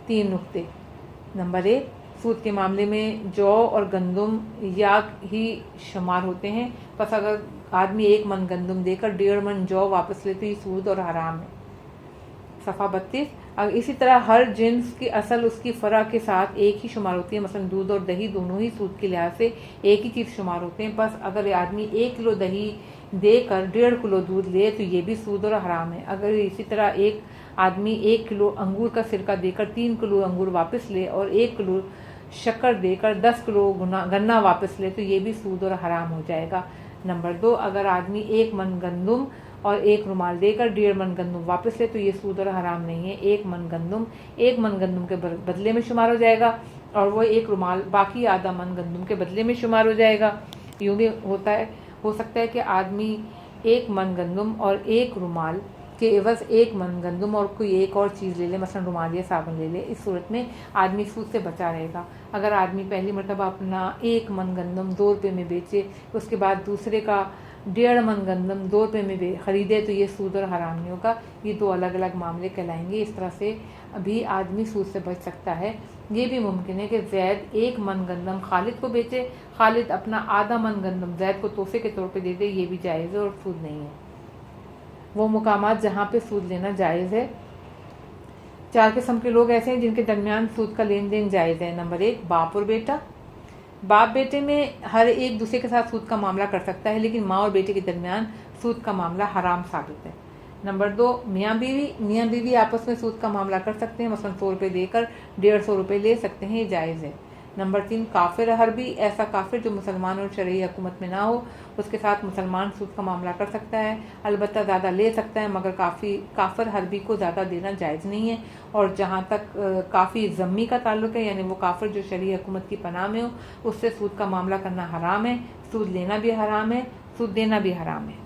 [SPEAKER 1] 3 نکتے۔ نمبر 1، سود کے معاملے میں جو اور گندم یا ہی شمار ہوتے ہیں، پس اگر آدمی 1 من گندم دے کر 1.5 من جو واپس لے تو یہ سود اور حرام ہے۔ صفحہ 32۔ اسی طرح ہر جنس کی اصل اس کی فرع کے ساتھ ایک ہی شمار ہوتی ہے، مثلا دودھ اور دہی دونوں ہی سود کے لحاظ سے ایک ہی چیز شمار ہوتے ہیں، بس اگر آدمی 1 کلو دہی دے کر 1.5 کلو دودھ لے تو یہ بھی سود اور حرام ہے۔ اگر اسی طرح ایک آدمی 1 کلو انگور کا سرکہ دے کر 3 کلو انگور واپس لے اور 1 کلو شکر دے کر 10 کلو گنا واپس لے تو یہ بھی سود اور حرام ہو جائے گا۔ نمبر 2، اگر آدمی 1 من گندم اور 1 رومال دے کر 1.5 من گندم واپس لے تو یہ سود اور حرام نہیں ہے۔ 1 من گندم کے بدلے میں شمار ہو جائے گا اور وہ 1 رومال باقی آدھا من گندم کے بدلے میں شمار ہو جائے گا۔ یوں بھی ہو سکتا ہے کہ آدمی 1 من گندم اور 1 رومال کے عوض 1 من گندم اور کوئی ایک اور چیز لے لے، مثلا رومال یا صابن لے لے۔ اس صورت میں آدمی سود سے بچا رہے گا۔ اگر آدمی پہلی مرتبہ اپنا 1 من گندم 2 روپے میں بیچے، اس کے بعد دوسرے کا 1.5 من گندم 2 روپے میں خریدے تو یہ سود اور حرام نہیں ہوگا۔ یہ 2 الگ الگ معاملے کہلائیں گے۔ اس طرح سے بھی آدمی سود سے بچ سکتا ہے۔ یہ بھی ممکن ہے کہ زید 1 من گندم خالد کو بیچے، خالد اپنا آدھا من گندم زید کو تحفے کے طور پہ دے دے، یہ بھی جائز ہے اور سود نہیں ہے۔ وہ مقامات جہاں پہ سود لینا جائز ہے۔ 4 قسم کے لوگ ایسے ہیں جن کے درمیان سود کا لین دین جائز ہے۔ نمبر 1، باپ اور بیٹا۔ باپ بیٹے میں ہر ایک دوسرے کے ساتھ سود کا معاملہ کر سکتا ہے، لیکن ماں اور بیٹے کے درمیان سود کا معاملہ حرام ثابت ہے۔ نمبر 2، میاں بیوی آپس میں سود کا معاملہ کر سکتے ہیں، مثلا 100 روپے دے کر 150 روپے لے سکتے ہیں، یہ جائز ہے۔ نمبر 3، کافر حربی، ایسا کافر جو مسلمان اور شرعی حکومت میں نہ ہو، اس کے ساتھ مسلمان سود کا معاملہ کر سکتا ہے، البتہ زیادہ لے سکتا ہے، مگر کافر حربی کو زیادہ دینا جائز نہیں ہے۔ اور جہاں تک کافی ذمی کا تعلق ہے، یعنی وہ کافر جو شرعی حکومت کی پناہ میں ہو، اس سے سود کا معاملہ کرنا حرام ہے، سود لینا بھی حرام ہے، سود دینا بھی حرام ہے۔